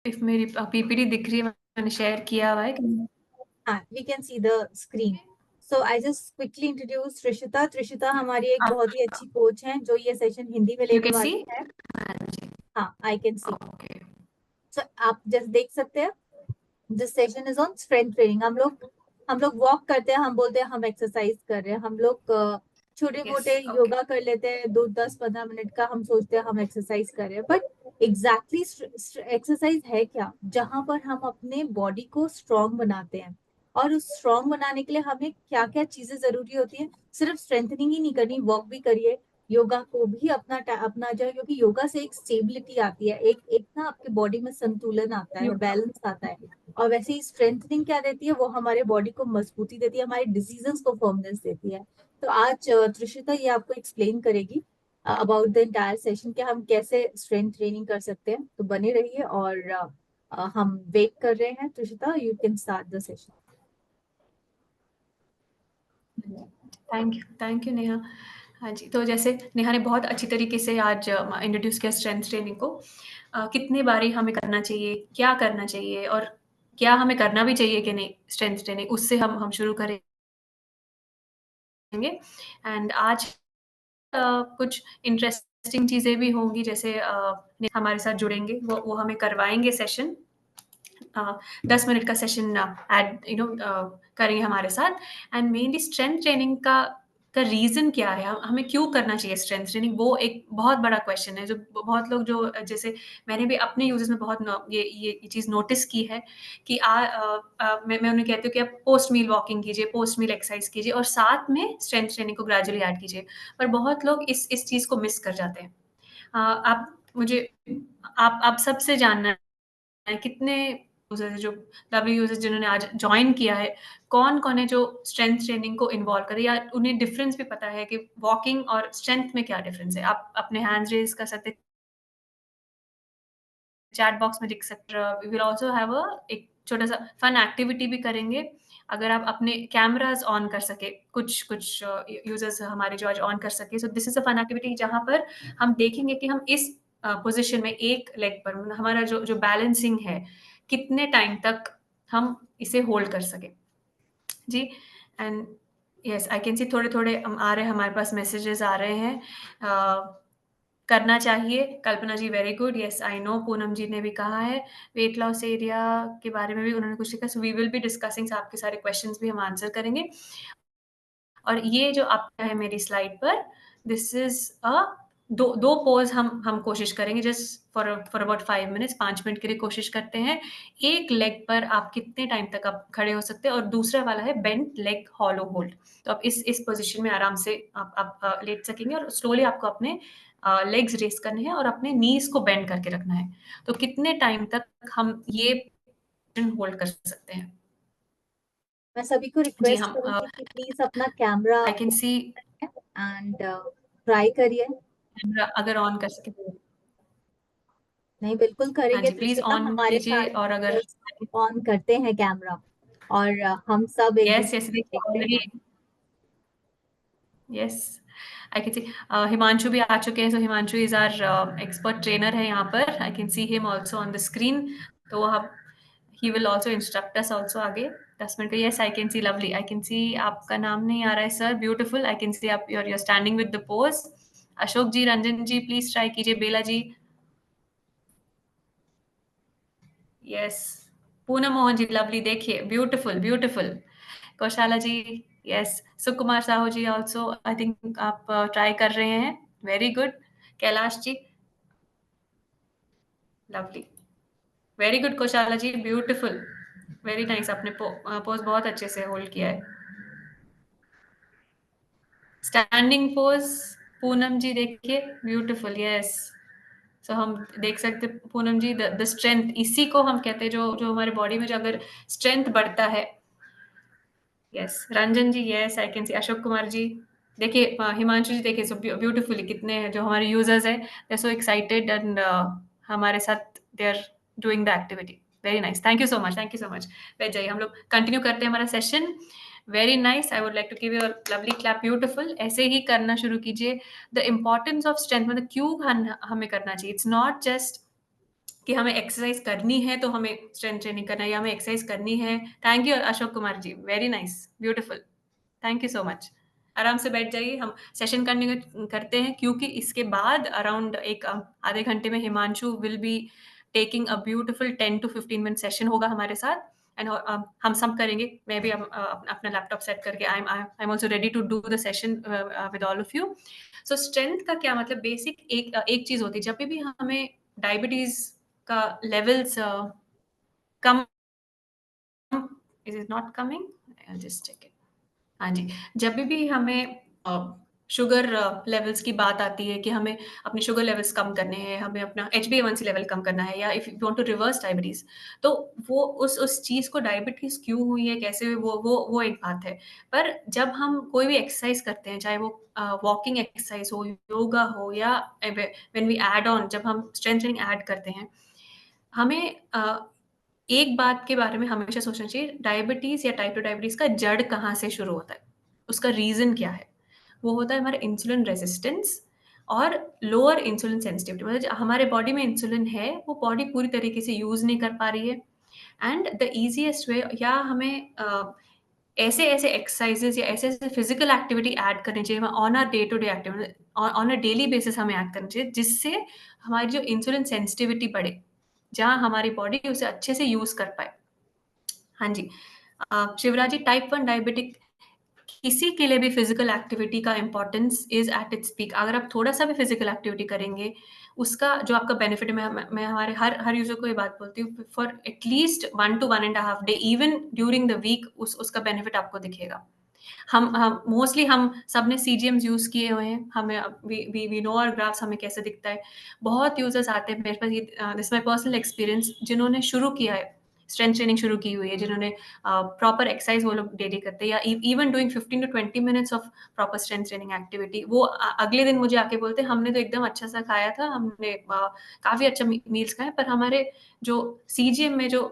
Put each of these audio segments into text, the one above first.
If मेरी PPT दिख रही है, मैंने शेयर किया हुआ है कि हाँ, we can see the screen. So I just quickly introduce Trishita. Trishita हमारी एक बहुत ही अच्छी कोच हैं जो ये सेशन हिंदी में यू लेने कैन सी। वाली है. हाँ, I can see. Okay. So आप जस्ट देख सकते हैं. This session is on strength training. हम लोग वॉक करते हैं, हम बोलते हैं हम एक्सरसाइज कर रहे हैं. हम लोग छोटे मोटे योगा कर लेते हैं 2 10 15 मिनट का, हम सोचते हैं हम एक्सरसाइज कर रहे हैं. बट एग्जैक्टली एक्सरसाइज है क्या? जहां पर हम अपने बॉडी को स्ट्रांग बनाते हैं. और उस स्ट्रांग बनाने के लिए हमें क्या क्या चीजें जरूरी होती है. सिर्फ स्ट्रेंथनिंग ही नहीं करनी, वॉक भी करिए. योगा को भी अपना जो है, क्योंकि योगा से एक स्टेबिलिटी आती है, एक एक ना आपके बॉडी में संतुलन आता है, बैलेंस आता है. और वैसे ही स्ट्रेंथनिंग क्या देती है, वो हमारे बॉडी को मजबूती देती है, हमारे डिसीजेस को फर्मनेस देती है. तो आज त्रिशिता ये आपको एक्सप्लेन करेगी अबाउट द एंटायर सेशन कि हम कैसे स्ट्रेंथ ट्रेनिंग कर सकते हैं. तो बने रहिए और हम वेट कर रहे हैं. Trishita, you can start the session. Thank you Neha. हाँ जी, तो जैसे नेहा ने बहुत अच्छी तरीके से आज इंट्रोड्यूस किया स्ट्रेंथ ट्रेनिंग को। कितने बारी हमें करना चाहिए, क्या करना चाहिए और क्या हमें करना भी चाहिए कि नहीं स्ट्रेंथ ट्रेनिंग, उससे हम शुरू करेंगे। एंड आज कुछ इंटरेस्टिंग चीज़ें भी होंगी, जैसे हमारे साथ जुड़ेंगे, वो हमें करवाएंगे सेशन। 10 मिनट का सेशन करेंगे हमारे साथ. एंड मेनली स्ट्रेंथ ट्रेनिंग का रीज़न क्या है, हमें क्यों करना चाहिए स्ट्रेंथ ट्रेनिंग, वो एक बहुत बड़ा क्वेश्चन है जो बहुत लोग, जो जैसे मैंने भी अपने यूजेस में बहुत ये चीज़ नोटिस की है कि मैं उन्हें कहती हूँ कि आप पोस्ट मील वॉकिंग कीजिए, पोस्ट मील एक्सरसाइज कीजिए और साथ में स्ट्रेंथ ट्रेनिंग को ग्रेजुअली ऐड कीजिए. पर बहुत लोग इस चीज़ को मिस कर जाते हैं. आप मुझे आप सबसे जानना है कितने यूजर्स जो लवली यूजर्स जिन्होंने आज ज्वाइन किया है, कौन-कौन है जो स्ट्रेंथ ट्रेनिंग को इन्वॉल्व करे या उन्हें डिफरेंस भी पता है कि वॉकिंग और स्ट्रेंथ में क्या डिफरेंस है? आप अपने हैंड्स रेज़ कर सकते हैं, चैट बॉक्स में लिख सकते हैं. वी विल आल्सो हैव एक छोटा-सा फन एक्टिविटी भी करेंगे. अगर आप अपने कैमराज़ ऑन कर सके, कुछ यूजर्स हमारे जो आज ऑन कर सके. So this is a fun activity जहाँ पर हम देखेंगे कि हम इस पोज़ीशन में एक लेग पर हमारा जो बैलेंसिंग है, कितने टाइम तक हम इसे होल्ड कर सकें. जी. And yes, I can see थोड़े-थोड़े आ रहे हैं, हमारे पास मैसेजेस आ रहे हैं. करना चाहिए, Kalpana ji very good, yes I know. Poonam ji ने भी कहा है, वेट लॉस एरिया के बारे में भी उन्होंने कुछ लिखा. So we will be discussing, आपके सारे क्वेश्चंस भी हम आंसर करेंगे. और ये जो आपका है मेरी स्लाइड पर, दिस इज़ दो पोज़ हम कोशिश करेंगे just for about 5 minutes, 5 minute के लिए कोशिश करते हैं. एक लेग पर आप कितने टाइम तक आप खड़े हो सकते हैं और दूसरा वाला है बेंट लेग हॉलो होल्ड. तो आप इस पोज़ीशन में आराम से आप लेट सकेंगे और स्लोली आपको अपने लेग्स रेज़ करने हैं और अपने नीज़ को बेंड करके रखना है. तो कितने टाइम तक हम ये होल्ड कर सकते हैं? मैं सभी को जी, रिक्वेस्ट हम करूंगी कि प्लीज अपना camera I can C and try करिए. कैमरा अगर ऑन कर सकें. नहीं, बिल्कुल हाँ करेंगे जी, प्लीज़ त्रिशिता. ऑन हमारे कीजिए. सारे और अगर ऑन करते हैं कैमरा और हम सब एक यस, दूसरे यस, को देखिए देखते ऑलरेडी हैं. Yes, I can see Himanshu भी आ चुके हैं. So Himanshu is our expert trainer है यहाँ पर. I can see him also on the screen. तो आप ही will also instruct us also आगे 10 मिनट का. Yes, I can see lovely. I can see आपका नाम नहीं आ रहा है sir. Beautiful. I can see आप you are standing with the pose. Ashok ji, Ranjan ji please try कीजिए. बेला जी, यस. पूनम मोहन जी लवली, देखिए beautiful, beautiful. Kaushala ji, yes. Sukumar Sahu ji also I think आप ट्राई कर रहे हैं. Very good. Kailash ji, lovely. Very good Kaushala ji, beautiful. Very nice. आपने pose बहुत अच्छे से होल्ड किया है. स्टैंडिंग पोज पूनम जी, देखिए ब्यूटीफुल. यस. सो हम देख सकते पूनम जी, द स्ट्रेंथ, इसी को हम कहते हैं जो जो हमारे बॉडी में जो अगर स्ट्रेंथ बढ़ता है. Yes, Ranjan ji, yes I can see. Ashok Kumar ji, देखिए हिमांशु जी, देखिए सो ब्यूटीफुली कितने जो हमारे यूजर्स हैं, दे सो एक्साइटेड एंड हमारे साथ they are doing the activity. Very nice. Thank you so much, thank you so much. बैठ जाइए, हम लोग कंटिन्यू करते हैं हमारा session. Very nice. I would like to give you a lovely clap. Beautiful. ऐसे ही करना शुरू कीजिए. द इम्पोर्टेंस ऑफ स्ट्रेंथ, मतलब क्यों हमें करना चाहिए. इट्स नॉट जस्ट कि हमें एक्सरसाइज़ करनी है, तो हमें स्ट्रेंथ ट्रेनिंग करना है या हमें एक्सरसाइज़ करनी है। Thank you Ashok Kumar ji, very nice, beautiful. Thank you so much. आराम से बैठ जाइए, हम सेशन करते हैं क्योंकि इसके बाद अराउंड एक आधे घंटे में Himanshu will be taking a beautiful 10 to 15 minute session होगा हमारे साथ एंड हम सब करेंगे। मैं भी अपना लैपटॉप सेट करके I am also ready to do the session with all of you. So strength का क्या मतलब, बेसिक एक चीज़ होती है, जब भी हमें डायबिटीज़ का लेवल्स कम, is it not coming? I will just check it. हाँ जी, जब भी हमें शुगर लेवल्स की बात आती है कि हमें अपने शुगर लेवल्स कम करने हैं, हमें अपना HbA1c लेवल कम करना है या if you want to reverse diabetes, तो वो उस चीज़ को डायबिटीज़ क्यों हुई है, कैसे हुई, वो एक बात है। पर जब हम कोई भी एक्सरसाइज़ करते हैं, चाहे वो वॉकिंग एक्सरसाइज़ हो, योगा हो या व्हेन वी ऐड ऑन, जब हम स्ट्रेंथ ट्रेनिंग ऐड करते हैं, हमें एक बात के बारे में हमेशा सोचना चाहिए, डायबिटीज़ या टाइप 2 डायबिटीज़ का जड़ कहाँ से शुरू होता है? उसका रीज़न क्या है? वो होता है हमारा इंसुलिन रेज़िस्टेंस और लोअर इंसुलिन सेंसिटिविटी, मतलब जो हमारे बॉडी में इंसुलिन है, वो बॉडी पूरी तरीके से यूज़ नहीं कर पा रही है एंड द ईज़ीएस्ट वे, या हमें ऐसे-ऐसे एक्सरसाइज़ेज़ या ऐसे-ऐसे फिज़िकल एक्टिविटी ऐड करनी चाहिए on a day to day activity, on a daily basis हमें ऐड करना चाहिए, जिससे हमारी जो इंसुलिन सेंसिटिविटी बढ़े, जहाँ हमारी बॉडी उसे अच्छे से यूज़ कर पाए। हाँ जी। शिवराज जी, टाइप 1 डायबिटिक किसी के लिए भी फिज़िकल एक्टिविटी का importance is at its peak. अगर आप थोड़ा-सा भी फिज़िकल एक्टिविटी करेंगे, उसका जो आपका बेनिफिट है, मैं हमारे हर यूज़र को ये बात बोलती हूँ, for at least 1 to 1 1/2 day, even during the week उसका बेनिफिट आपको दिखेगा। हम मोस्टली हम सबने सीजीएम्स यूज़ किए हुए हैं। हमें वी नो आवर ग्राफ्स, हमें कैसे दिखता है। बहुत यूज़र्स आते हैं मेरे पास, ये दिस माय पर्सनल एक्सपीरियंस, जिन्होंने शुरू किया है, स्ट्रेंथ ट्रेनिंग शुरू की हुई है, जिन्होंने प्रॉपर एक्सरसाइज़ वो लोग डेली करते हैं या even doing 15 to 20 minutes of proper strength training activity, वो अगले दिन मुझे आके बोलते हैं, हमने तो एकदम अच्छा-सा खाया था, हमने काफ़ी अच्छा मील्स खाए, पर हमारे जो सीजीएम में जो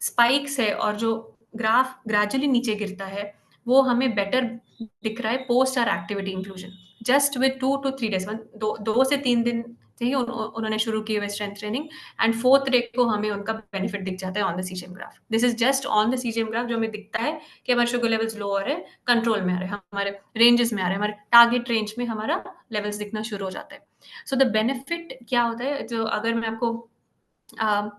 स्पाइक्स है और जो ग्राफ ग्रेजुअली नीचे गिरता है, वो हमें बेटर दिख रहा है post our activity inclusion, just with 2 to 3 days, 2 से 3 दिन से ही उन्होंने शुरू की हुई strength training and 4th day को हमें उनका बेनिफिट दिख जाता है on the CGM graph. This is just on the CGM graph, जो हमें दिखता है कि हमारे शुगर लेवल्स लो हो रहे हैं, कंट्रोल में आ रहे हैं, हमारे रेंजेस में आ रहे हैं, हमारे टारगेट रेंज में हमारा लेवल्स दिखना शुरू हो जाता है। सो द बेनिफिट क्या होता है, जो अगर मैं आपको अ,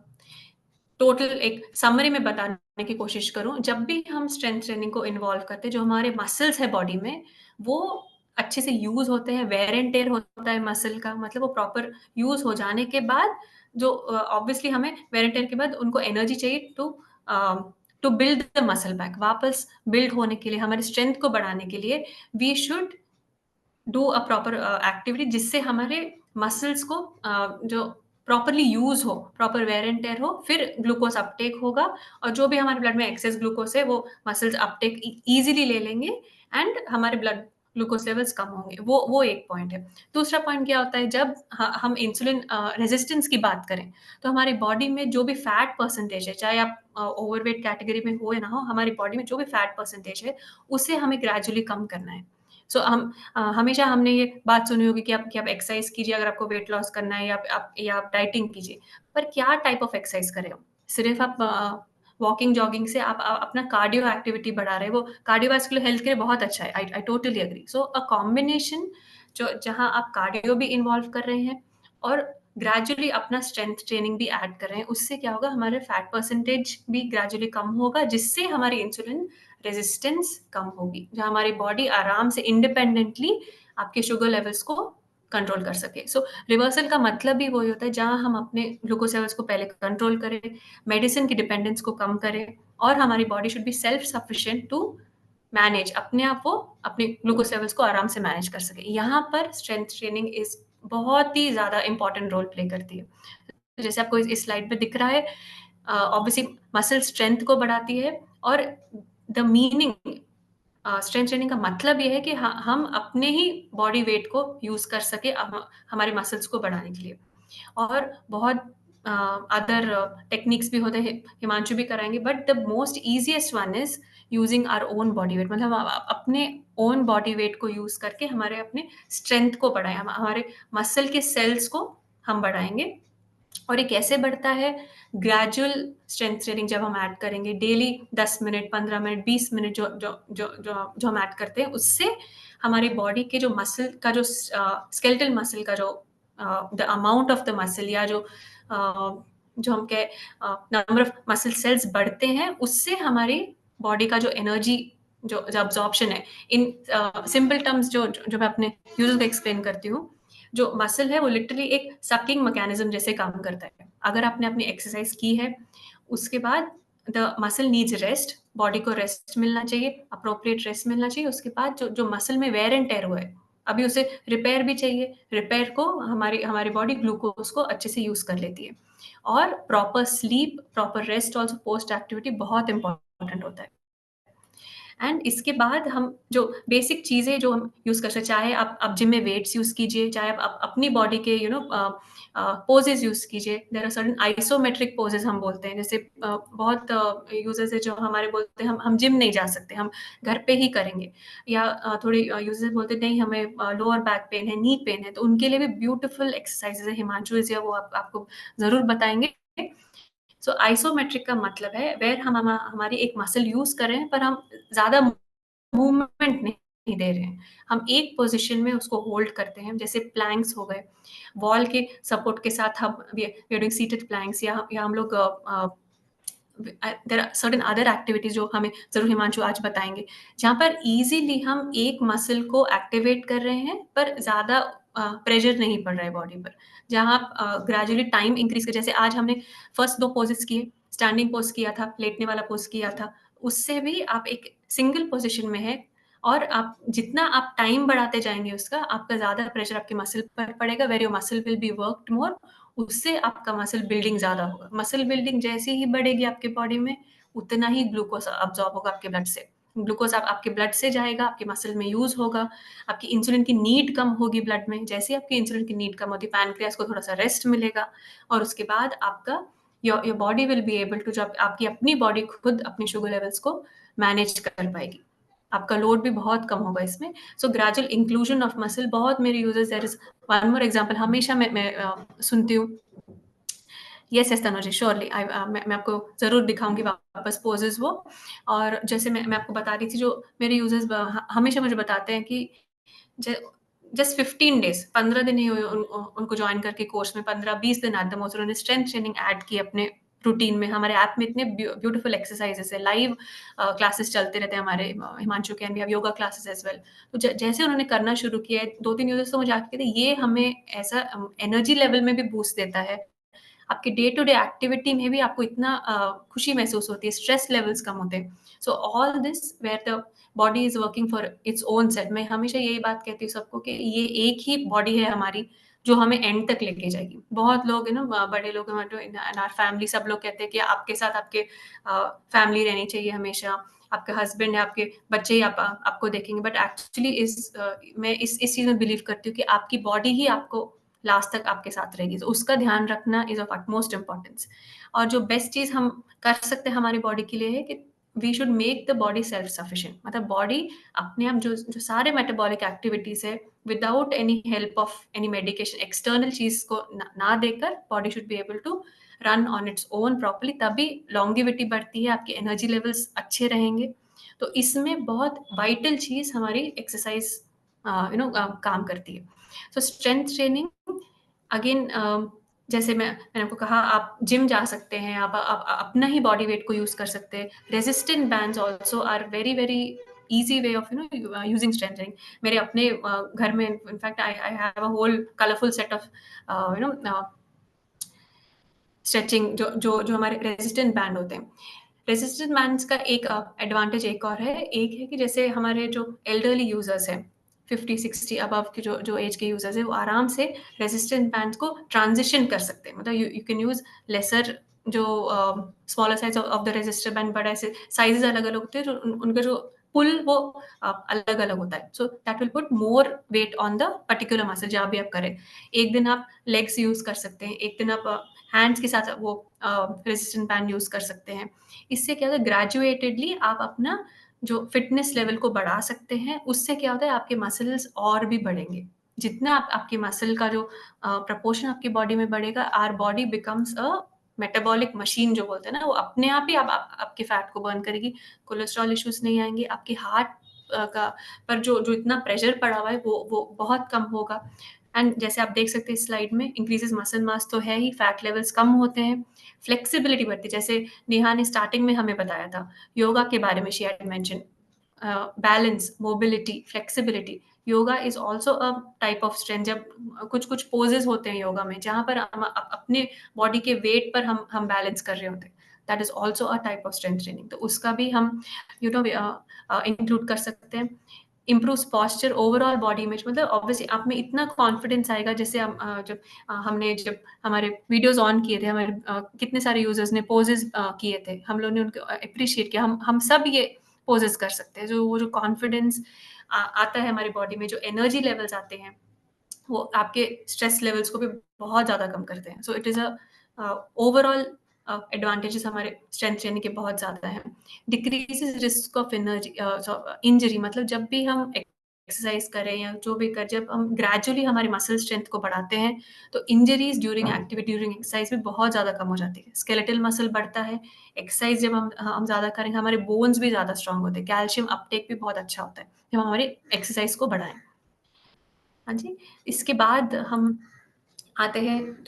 टोटल एक समरी में बताने की कोशिश करूँ, जब भी हम स्ट्रेंथ ट्रेनिंग को इन्वॉल्व करते हैं, जो हमारे मसल्स है बॉडी में, वो अच्छे से यूज़ होते हैं, वेयर एंड टेयर होता है मसल का, मतलब वो प्रॉपर यूज़ हो जाने के बाद, जो ऑब्वियसली हमें वेयर एंड टेयर के बाद उनको एनर्जी चाहिए to build the muscle back, वापस बिल्ड होने के लिए, हमारी स्ट्रेंथ को बढ़ाने के लिए, we should do a proper activity, जिससे हमारे मसल्स को जो प्रॉपर्ली यूज़ हो, प्रॉपर वेयर एंड टेयर हो, फिर ग्लूकोज़ अपटेक होगा और जो भी हमारे ब्लड में एक्सेस ग्लूकोज़ है, वो मसल्स अपटेक ईज़िली ले लेंगे एंड हमारे ब्लड ग्लूकोज़ लेवल्स कम होंगे। वो एक पॉइंट है। दूसरा पॉइंट क्या होता है, जब हम इंसुलिन रेज़िस्टेंस की बात करें, तो हमारी बॉडी में जो भी फैट परसेंटेज है, चाहे आप ओवरवेट कैटेगरी में हो या ना हो, हमारी बॉडी में जो भी फैट परसेंटेज है, उसे हमें ग्रेजुअली कम करना है। सो हमेशा हमने ये बात सुनी होगी कि आप एक्सरसाइज़ कीजिए अगर आपको वेट लॉस करना है, या आप डाइटिंग कीजिए। पर क्या टाइप ऑफ एक्सरसाइज़ करें हम? सिर्फ़ आप वॉकिंग, जॉगिंग से आप अपना कार्डियो एक्टिविटी बढ़ा रहे हैं, वो कार्डियोवास्कुलर हेल्थ के लिए बहुत अच्छा है। I totally agree. So a combination, जो जहाँ आप कार्डियो भी इन्वॉल्व कर रहे हैं और ग्रेजुअली अपना स्ट्रेंथ ट्रेनिंग भी ऐड कर रहे हैं, उससे क्या होगा, हमारे फैट परसेंटेज भी ग्रेजुअली कम होगा, जिससे हमारी इंसुलिन रेजिस्टेंस कम होगी, जहाँ हमारी बॉडी आराम से इंडिपेंडेंटली आपके शुगर लेवल्स को कंट्रोल कर सके। सो रिवर्सल का मतलब भी वही होता है, जहाँ हम अपने ग्लूकोज लेवल्स को पहले कंट्रोल करें, मेडिसिन की डिपेंडेंस को कम करें और हमारी body should be self sufficient to manage, अपने आप वो अपने ग्लूकोज लेवल्स को आराम से मैनेज कर सके। यहाँ पर स्ट्रेंथ ट्रेनिंग इज बहुत ही ज़्यादा इंपॉर्टेंट रोल प्ले करती है। जैसे आपको इस स्लाइड पे दिख रहा है, ऑब्वियसली मसल स्ट्रेंथ को बढ़ाती है और द मीनिंग, स्ट्रेंथ ट्रेनिंग का मतलब ये है कि हम अपने ही बॉडी वेट को यूज़ कर सके हमारे मसल्स को बढ़ाने के लिए। और बहुत अदर टेक्निक्स भी होते हैं, हिमांशु भी कराएँगे, but the most easiest one is using our own body weight, मतलब अपने ओन बॉडी वेट को यूज़ करके हमारे अपने स्ट्रेंथ को बढ़ाएँ, हमारे मसल के सेल्स को हम बढ़ाएँगे और ये कैसे बढ़ता है? ग्रेजुअल स्ट्रेंथ ट्रेनिंग जब हम ऐड करेंगे, डेली 10 मिनट, 15 मिनट, 20 मिनट जो हम ऐड करते हैं, उससे हमारी बॉडी के जो मसल का जो स्केलेटल मसल का जो the amount of the muscle या जो हम कहें नंबर ऑफ मसल सेल्स बढ़ते हैं, उससे हमारी बॉडी का जो एनर्जी जो अब्जॉर्प्शन है, इन सिंपल टर्म्स जो मैं अपने यूजर को एक्सप्लेन करती हूँ, जो मसल है वो लिटरली एक सकिंग मैकेनिज्म जैसे काम करता है। अगर आपने अपनी एक्सरसाइज की है, उसके बाद the muscle needs rest, body को रेस्ट मिलना चाहिए, अप्रोप्रिएट रेस्ट मिलना चाहिए। उसके बाद जो जो मसल में वेयर एंड टेयर हुआ है, अभी उसे रिपेयर भी चाहिए। रिपेयर को हमारी हमारी बॉडी ग्लूकोज को अच्छे से यूज कर लेती है। और proper sleep, proper rest also post activity बहुत इंपॉर्टेंट होता है। एंड इसके बाद हम जो बेसिक चीज़ें जो हम यूज़ कर सकते हैं, चाहे आप जिम में वेट्स यूज़ कीजिए, चाहे आप अपनी बॉडी के पोजेज यूज़ कीजिए। There are certain isometric poses हम बोलते हैं, जैसे बहुत यूजर्स है जो हमारे बोलते हैं हम जिम नहीं जा सकते, हम घर पे ही करेंगे। या थोड़ी यूजर्स बोलते हैं नहीं हमें लोअर बैक पेन है, नी पेन है, तो उनके लिए भी ब्यूटीफुल एक्सरसाइजेज है। हिमांशु या वो आपको ज़रूर बताएंगे। सो आइसोमेट्रिक का मतलब है वेयर हम हमारी एक मसल यूज कर रहे हैं, पर हम ज्यादा मूवमेंट नहीं दे रहे हैं। हम एक पोजीशन में उसको होल्ड करते हैं, जैसे प्लैंक्स हो गए, वॉल के सपोर्ट के साथ हम डूइंग सीटेड प्लैंक्स, या हम लोग there are certain other activities जो हमें ज़रूर हिमांशु आज बताएँगे, जहाँ पर ईज़िली हम एक मसल को एक्टिवेट कर रहे हैं, पर ज़्यादा प्रेशर नहीं पड़ रहा है बॉडी पर। जहाँ आप ग्रेजुअली टाइम इंक्रीज़ कर, जैसे आज हमने फर्स्ट 2 पोजेज़ किए, स्टैंडिंग पोज़ किया था, लेटने वाला पोज़ किया था, उससे भी आप एक सिंगल पोज़ीशन में हैं और आप जितना आप टाइम बढ़ाते जाएँगे उसका, आपका ज़्यादा प्रेशर आपके मसल पर पड़ेगा, where your muscle will be worked more, उससे आपका मसल बिल्डिंग ज़्यादा होगा। मसल बिल्डिंग जैसे ही बढ़ेगी आपके बॉडी में, उतना ही ग्लूकोज़ अब्ज़ॉर्ब होगा आपके ब्लड से। ग्लूकोज़ आपके ब्लड से जाएगा, आपके मसल में यूज़ होगा, आपकी इंसुलिन की नीड कम होगी ब्लड में। जैसे ही आपकी इंसुलिन की नीड कम होती है, पैनक्रियाज़ को थोड़ा-सा रेस्ट मिलेगा और उसके बाद आपका your body will be able to, जो आपकी अपनी बॉडी खुद अपनी शुगर लेवल्स को मैनेज कर पाएगी। आपका लोड भी बहुत कम होगा इसमें। So gradual inclusion of muscle, बहुत मेरे users, there is one more example हमेशा मैं सुनती हूँ। यस, यस तनुजा, श्योरली मैं आपको ज़रूर दिखाऊँगी वापस पोजेज़ वो। और जैसे मैं आपको बता रही थी, जो मेरे यूज़र्स हमेशा मुझे बताते हैं कि ज जस्ट 15 डेज़, 15 दिन ही हुए उनको जॉइन करके कोर्स में, 15-20 दिन एट द मोस्ट उन्होंने स्ट्रेंथ ट्रेनिंग ऐड की अपने रूटीन में। हमारे ऐप में इतने ब्यूटीफुल एक्सरसाइज़ेज़ है, लाइव क्लासेस चलते रहते हैं हमारे, हिमांशु के, and we have yoga classes as well. तो जैसे उन्होंने करना शुरू किया है, 2-3 यूज़र्स तो मुझे आके कहते, ये हमें ऐसा एनर्जी लेवल में भी बूस्ट देता है, आपके डे टू डे एक्टिविटी में भी आपको इतना खुशी महसूस होती है, स्ट्रेस लेवल्स कम होते हैं। So all this where the body is working for its own self. मैं हमेशा यही बात कहती हूँ सबको कि ये एक ही बॉडी है हमारी, जो हमें एंड तक लेके जाएगी। बहुत लोग बड़े लोग हमारे इन आवर फैमिली, सब लोग कहते हैं कि आपके साथ आपके फैमिली रहनी चाहिए हमेशा, आपके हस्बैंड है, आपके बच्चे ही आपको देखेंगे। बट एक्चुअली मैं इस चीज़ में बिलीव करती हूँ कि आपकी बॉडी ही आपको लास्ट तक आपके साथ रहेगी। तो उसका ध्यान रखना इज़ ऑफ अटमोस्ट इम्पोर्टेंस। और जो बेस्ट चीज़ हम कर सकते हैं हमारी बॉडी के लिए है कि we should make the body self sufficient. मतलब बॉडी अपने आप जो सारे मेटाबॉलिक एक्टिविटीज़ है, without any help of any medication, external चीज़ को ना देकर, body should be able to run on its own properly, तभी लॉन्गेविटी बढ़ती है, आपके एनर्जी लेवल्स अच्छे रहेंगे। तो इसमें बहुत वाइटल चीज़ हमारी एक्सरसाइज़ काम करती है। सो स्ट्रेंथ ट्रेनिंग अगेन, जैसे मैंने आपको कहा, आप जिम जा सकते हैं, आप अपना ही बॉडी वेट को यूज़ कर सकते हैं। Resistant bands also are very very easy way of using strength training. मेरे अपने घर में in fact I I have a whole colourful set of stretching जो हमारे रेजिस्टेंट बैंड होते हैं। रेजिस्टेंट बैंड्स का एक एडवांटेज एक और है। एक है कि जैसे हमारे जो एल्डरली यूज़र्स हैं, 50-60 अबव के जो एज के यूज़र्स हैं, वो आराम से रेजिस्टेंट बैंड्स को ट्रांज़िशन कर सकते हैं। मतलब यू कैन यूज़ लेसर, जो smaller size of the resister band, but ऐसे साइज़ेज़ अलग-अलग होते हैं, जो उनका जो पुल वो अलग-अलग होता है। So that will put more weight on the particular muscle जहाँ भी आप करें। एक दिन आप लेग्स यूज़ कर सकते हैं, एक दिन आप हैंड्स के साथ वो रेजिस्टेंट बैंड यूज़ कर सकते हैं। इससे क्या होता है, ग्रेजुएटेडली आप अपना जो फिटनेस लेवल को बढ़ा सकते हैं। उससे क्या होता है, आपके मसल्स और भी बढ़ेंगे। जितना आपकी मसल का जो प्रपोर्शन आपकी बॉडी में बढ़ेगा, our body becomes a metabolic machine जो बोलते हैं ना, वो अपने आप ही आपके फैट को बर्न करेगी। कोलेस्ट्रॉल इश्यूज़ नहीं आएँगे, आपके हार्ट का पर जो इतना प्रेशर पड़ा हुआ है वो बहुत कम होगा। एंड जैसे आप देख सकते हैं इस स्लाइड में, इंक्रीजेस मसल मास तो है ही, फैट लेवल्स कम होते हैं, फ्लेक्सिबिलिटी बढ़ती है। जैसे नेहा ने स्टार्टिंग में हमें बताया था योगा के बारे में, she had mention balance, mobility, flexibility. Yoga is also a type of strength. जब कुछ पोजेज होते हैं योगा में जहां पर हम अपने बॉडी के वेट पर हम बैलेंस कर रहे होते हैं, that is also a type of strength training. तो उसका भी हम इंक्लूड कर सकते हैं। Improve posture, overall body image, मतलब ऑब्वियसली आप में इतना कॉन्फिडेंस आएगा। जैसे जब हमारे वीडियोस ऑन किए थे, हमारे कितने सारे यूजर्स ने पोजेस किए थे, हम लोगों ने उनको अप्रिशिएट किया। हम सब ये पोजेस कर सकते हैं। वो जो कॉन्फिडेंस आता है हमारी बॉडी में, जो एनर्जी लेवल्स आते हैं, वो आपके स्ट्रेस लेवल्स को भी बहुत ज़्यादा कम करते हैं। So it is a overall advantages हमारे स्ट्रेंथ ट्रेनिंग के बहुत ज़्यादा हैं। डिक्रीजेस रिस्क ऑफ इंजरी, मतलब जब भी हम एक्सरसाइज करें या जो भी कर, जब हम ग्रेजुअली हमारी मसल स्ट्रेंथ को बढ़ाते हैं, तो injuries during activity, during exercise भी बहुत ज़्यादा कम हो जाती है। स्केलेटल मसल बढ़ता है, एक्सरसाइज जब हम ज़्यादा करेंगे, हमारे बोन्स भी ज़्यादा स्ट्रांग होते हैं, कैल्शियम अपटेक भी बहुत अच्छा होता है जब हम हमारी एक्सरसाइज को बढ़ाएं। हाँ जी, इसके बाद हम आते हैं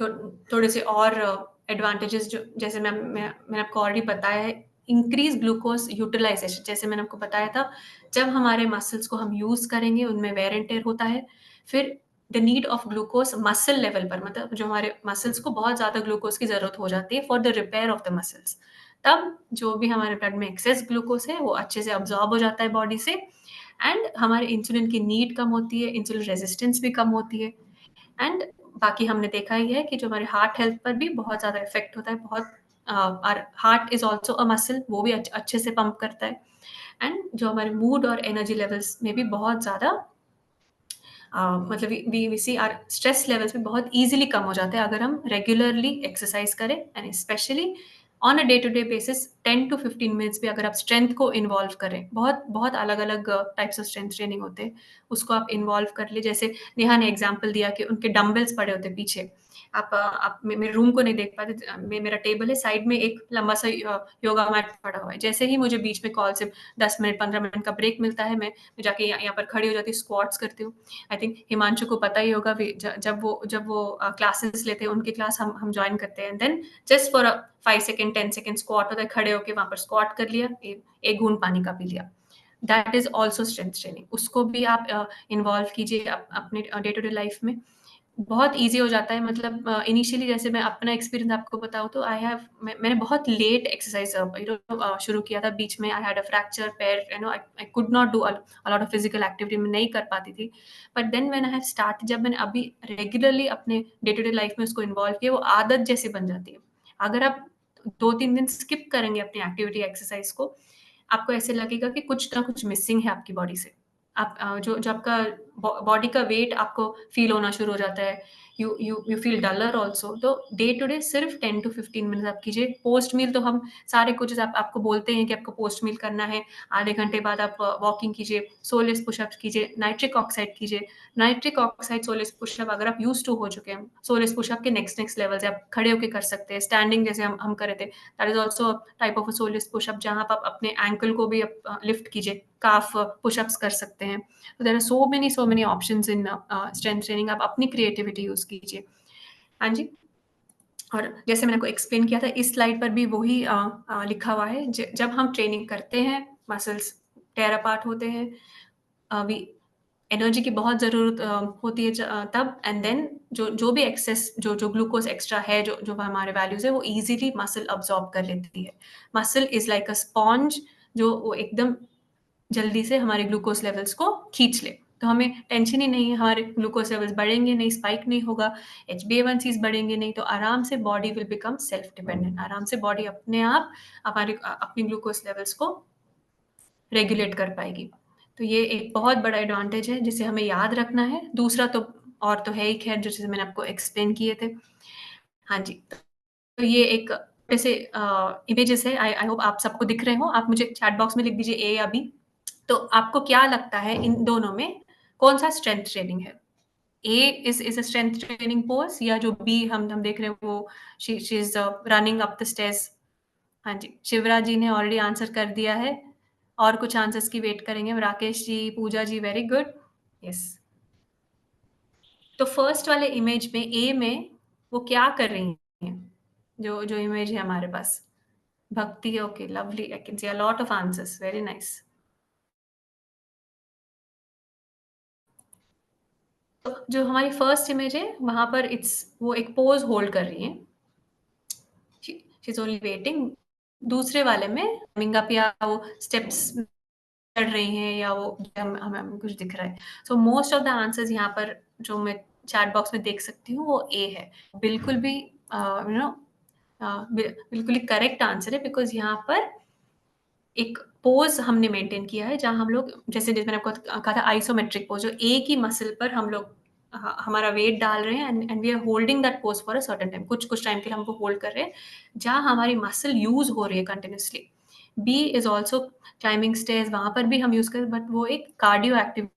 थोड़े से और एडवांटेजेस, जो जैसे मैंने आपको ऑलरेडी बताया है। इंक्रीज ग्लूकोज यूटिलाइजेशन, जैसे मैंने आपको बताया था, जब हमारे मसल्स को हम यूज करेंगे उनमें वेयर एंड टेयर होता है। फिर the need of glucose muscle level पर, मतलब जो हमारे मसल्स को बहुत ज्यादा ग्लूकोज की जरूरत हो जाती है for the repair of the muscles, तब जो भी हमारे ब्लड में एक्सेस ग्लूकोज है वो अच्छे से अब्जॉर्ब हो जाता है बॉडी से, एंड हमारे इंसुलिन की नीड कम होती है, इंसुलिन रेजिस्टेंस भी कम होती है। एंड बाकी हमने देखा ही है कि जो हमारे हार्ट हेल्थ पर भी बहुत ज़्यादा इफेक्ट होता है। बहुत heart is also a muscle, वो भी अच्छे से पंप करता है। एंड जो हमारे मूड और एनर्जी लेवल्स में भी बहुत ज़्यादा मतलब we see our stress levels भी बहुत इजीली कम हो जाते हैं अगर हम रेगुलरली एक्सरसाइज करें, and specially on a day to day basis 10 to 15 minutes भी अगर आप स्ट्रेंथ को इन्वॉल्व करें। बहुत बहुत अलग अलग टाइप्स ऑफ स्ट्रेंथ ट्रेनिंग होते हैं, उसको आप इन्वॉल्व कर लिए। जैसे नेहा ने एग्जांपल दिया कि उनके डंबल्स पड़े होते पीछे, आप मेरे रूम को नहीं देख पाते, मेरा टेबल है, साइड में एक लंबा सा योगा मैट पड़ा हुआ है। जैसे ही मुझे बीच में कॉल से 10 मिनट 15 मिनट का ब्रेक मिलता है, मैं जाके यहाँ पर खड़ी हो जाती हूँ, स्क्वाट्स करती हूँ। आई थिंक हिमांशु को पता ही होगा, जब वो क्लासेस लेते हैं, उनकी क्लास हम ज्वाइन करते हैं, then just for 5 second 10 second squat होता है, खड़े होकर वहां पर स्क्वाट कर लिया, एक घूंट पानी का पी लिया। That is also strength training, उसको भी आप इन्वॉल्व कीजिए अपने डे टू डे लाइफ में। बहुत ईज़ी हो जाता है। मतलब इनिशियली जैसे मैं अपना एक्सपीरियंस आपको बताऊँ तो मैंने बहुत लेट एक्सरसाइज़ शुरू किया था। बीच में आई हैड अ फ्रैक्चर पैर, I could not do a lot of physical activity, मैं नहीं कर पाती थी। But then when I have start, जब मैंने अभी रेगुलरली अपने डे टू डे लाइफ में उसको इन्वॉल्व किया, वो आदत जैसी बन जाती है। अगर आप 2-3 दिन स्किप करेंगे अपनी एक्टिविटी एक्सरसाइज़ को, आपको ऐसे लगेगा कि कुछ ना कुछ मिसिंग है आपकी बॉडी से। आप जो जो आपका बॉडी का वेट आपको फील होना शुरू हो जाता है, यू फील डलर ऑल्सो। तो डे टू डे सिर्फ 10 to 15 मिनट आप कीजिए। पोस्ट मील तो हम सारे कोचेज आपको बोलते हैं कि आपको पोस्ट मील करना है, आधे घंटे बाद आप वॉकिंग कीजिए, सोलेस पुशअप्स कीजिए, नाइट्रिक ऑक्साइड कीजिए। नाइट्रिक ऑक्साइड सोलेस पुशअप अगर आप यूज टू हो चुके हैं, सोलेस पुशअप के नेक्स्ट नेक्स्ट लेवल से आप खड़े होकर कर सकते हैं, स्टैंडिंग जैसे हम कर रहे थे, that is also type of solace pushup, जहाँ आप अपने एंकल को भी लिफ्ट कीजिए, काफ पुशअप्स कर सकते हैं। तो there are so many options in strength training, आप अपनी क्रिएटिविटी यूज कीजिए। हाँ जी। और जैसे मैंने आपको एक्सप्लेन किया था, इस स्लाइड पर भी वही लिखा हुआ है। जब हम ट्रेनिंग करते हैं, मसल्स टेयर अपार्ट होते हैं, वी एनर्जी की बहुत ज़रूरत होती है तब, एंड देन जो भी एक्सेस जो ग्लूकोज एक्स्ट्रा है, जो हमारे वैल्यूज है, वो इजीली मसल अब्सॉर्ब कर लेती है। Muscle is like a sponge, जो वो एकदम जल्दी से हमारे ग्लूकोज लेवल्स को खींच ले। तो हमें टेंशन ही नहीं है, हमारे ग्लूकोज लेवल्स बढ़ेंगे नहीं, स्पाइक नहीं होगा, HbA1cs बढ़ेंगे नहीं, तो आराम से body will become self dependent. आराम से बॉडी अपने आप अपनी ग्लूकोज लेवल्स को रेगुलेट कर पाएगी। तो ये एक बहुत बड़ा एडवांटेज है जिसे हमें याद रखना है। दूसरा तो और तो है ही खैर, जो चीज़ें मैंने आपको एक्सप्लेन किए थे। हाँ जी, तो ये एक ऐसे इमेजेस है, आई होप आप सबको दिख रहे हो। आप मुझे चैट बॉक्स में लिख दीजिए ए या बी। तो आपको क्या लगता है इन दोनों में कौन-सा स्ट्रेंथ ट्रेनिंग है? A is a strength training pose, या जो बी हम देख रहे हैं वो she is running up the stairs. हाँ जी, शिवराज जी ने ऑलरेडी आंसर कर दिया है, और कुछ आंसर्स की वेट करेंगे। राकेश जी, पूजा जी, वेरी गुड। यस, तो फर्स्ट वाले इमेज में, ए में, वो क्या कर रही हैं? जो जो इमेज है हमारे पास, भक्ति। Okay, lovely, I can C a lot of answers, very nice. तो जो हमारी फर्स्ट इमेज है वहां पर वो एक पोज होल्ड कर रही है, शी इज ओनली वेटिंग। दूसरे वाले में कमिंग अप, या वो स्टेप्स चढ़ रही हैं, या वो हमें कुछ दिख रहा है। So most of the answers यहाँ पर जो मैं चैट बॉक्स में देख सकती हूँ वो ए है। बिल्कुल भी यू नो बिल्कुल ही करेक्ट आंसर है, बिकॉज यहाँ पर एक पोज हमने मेंटेन किया है जहाँ हम लोग, जैसे मैंने आपको कहा था आइसोमेट्रिक पोज, जो एक ही मसल पर हम लोग हमारा वेट डाल रहे हैं, and we are holding that pose for a certain time, कुछ कुछ टाइम के लिए हमको होल्ड कर रहे हैं, जहाँ हमारी मसल यूज हो रही है continuously. B is also climbing stairs, वहां पर भी हम यूज करें, बट वो एक कार्डियो एक्टिविटी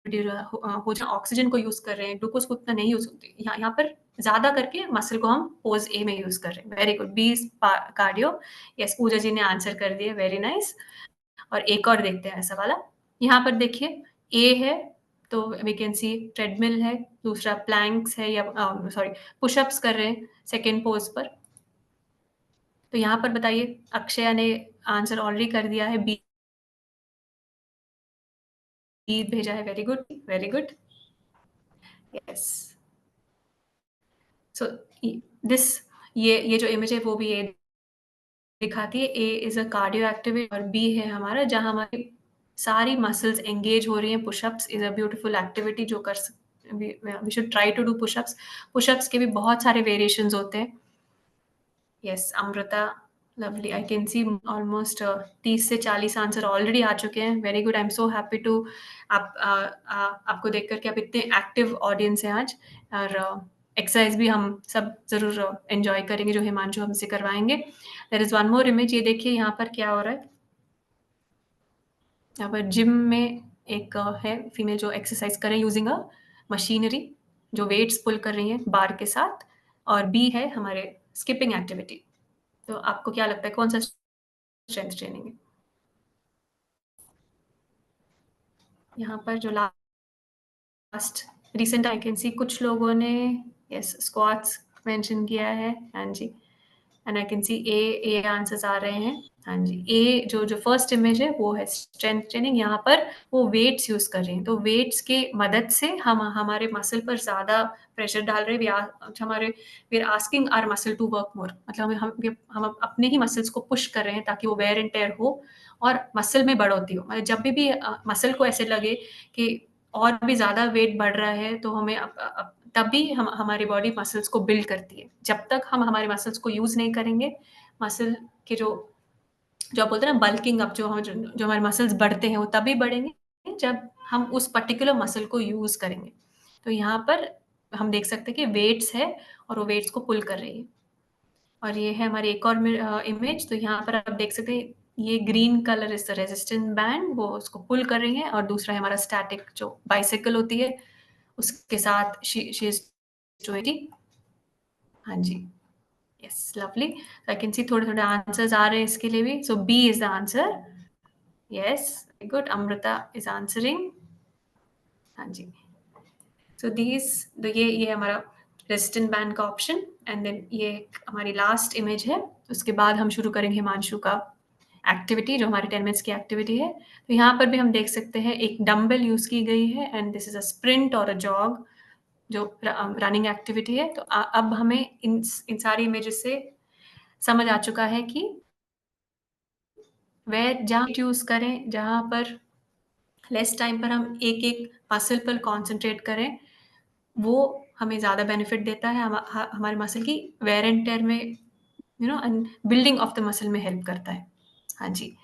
हो जाए, ऑक्सीजन को यूज कर रहे हैं, ग्लूकोज को उतना नहीं यूज होती, यहाँ पर ज्यादा करके मसल को हम पोज ए में यूज कर रहे हैं। Very good, B cardio. Yes, Pooja ji ने आंसर कर दिया, वेरी नाइस। और एक और देखते हैं ऐसा वाला। यहाँ पर देखिए, ए है तो वी कैन सी ट्रेडमिल है, दूसरा प्लैंक्स है, या सॉरी पुशअप्स कर रहे हैं सेकेंड पोज पर। तो यहाँ पर बताइए, अक्षया ने आंसर ऑलरेडी कर दिया है, बी भेजा है, very good, very good. Yes, so this, ये जो इमेज है वो भी ए दिखाती है। A is a cardio activity, और बी है हमारा जहां हमारी सारी मसल्स एंगेज हो रही हैं। Pushups is a beautiful activity जो कर सकते, we should try to do pushups. Pushups के भी बहुत सारे वेरिएशंस होते हैं। Yes, Amrita, lovely, I can see almost 30 से 40 आंसर ऑलरेडी आ चुके हैं, very good. I am so happy to आपको देख करके, आप इतने एक्टिव ऑडियंस हैं आज। और एक्सरसाइज भी हम सब जरूर एंजॉय करेंगे जो हिमांशु हमसे करवाएंगे। There is one more image, ये देखिए यहाँ पर क्या हो रहा है। यहाँ पर जिम में एक है फीमेल जो एक्सरसाइज कर रही है यूजिंग अ मशीनरी, जो वेट्स पुल कर रही है बार के साथ। और बी है हमारे स्किपिंग एक्टिविटी। तो आपको क्या लगता है कौन सा स्ट्रेंथ ट्रेनिंग है? यहाँ पर जो last recent I can see कुछ लोगों ने यस स्क्वाट्स मेंशन किया है। हाँ जी, and I can see A answers आ रहे हैं। हाँ जी, ए जो जो फर्स्ट इमेज है वो है स्ट्रेंथ ट्रेनिंग। यहाँ पर वो वेट्स यूज कर रहे हैं, तो वेट्स के मदद से हम हमारे मसल पर ज्यादा प्रेशर डाल रहे हैं। हमारे we are asking our muscle to work more, मतलब हम अपने ही मसल्स को पुश कर रहे हैं ताकि वो वेयर एंड टेयर हो और मसल में बढ़ोतरी हो। मतलब जब भी मसल को ऐसे लगे कि और भी ज्यादा वेट बढ़ रहा है, तो हमें तभी हम हमारी बॉडी मसल्स को बिल्ड करती है। जब तक हम हमारे मसल्स को यूज नहीं करेंगे, मसल के जो जो आप बोलते हैं ना बल्किंग अप, जो हमारे मसल्स बढ़ते हैं वो तभी बढ़ेंगे जब हम उस पर्टिकुलर मसल को यूज करेंगे। तो यहाँ पर हम देख सकते हैं कि वेट्स है और वो वेट्स को पुल कर रही है। और ये है हमारी एक और इमेज। तो यहाँ पर आप देख सकते हैं, ये green colour is the resistant band, वो उसको पुल कर रही है। और दूसरा है हमारा स्टैटिक जो बाइसाइकिल होती है, उसके साथ शी इज डूइंग। हाँ जी, yes, lovely. I can see थोड़े थोड़े आंसर्स आ रहे हैं इसके लिए भी। So B is the answer. Yes, good, Amrita is answering. हाँ जी, सो ये हमारा रेजिस्टेंट बैंड का ऑप्शन। एंड देन ये हमारी लास्ट इमेज है। उसके बाद हम शुरू करेंगे हिमांशु का एक्टिविटी, जो हमारे 10 मिनट्स की एक्टिविटी है। तो यहाँ पर भी हम देख सकते हैं एक डंबल यूज की गई है, and this is a sprint और अ जॉग, जो रनिंग एक्टिविटी है। तो अब हमें इन सारी इमेजेस से समझ आ चुका है कि वह जहाँ यूज करें, जहाँ पर लेस टाइम पर हम एक एक मसल पर कॉन्सेंट्रेट करें, वो हमें ज़्यादा बेनिफिट देता है। हमारे मसल की वेयर एंड टेयर में, and building of the muscle में हेल्प करता है। हाँ जी,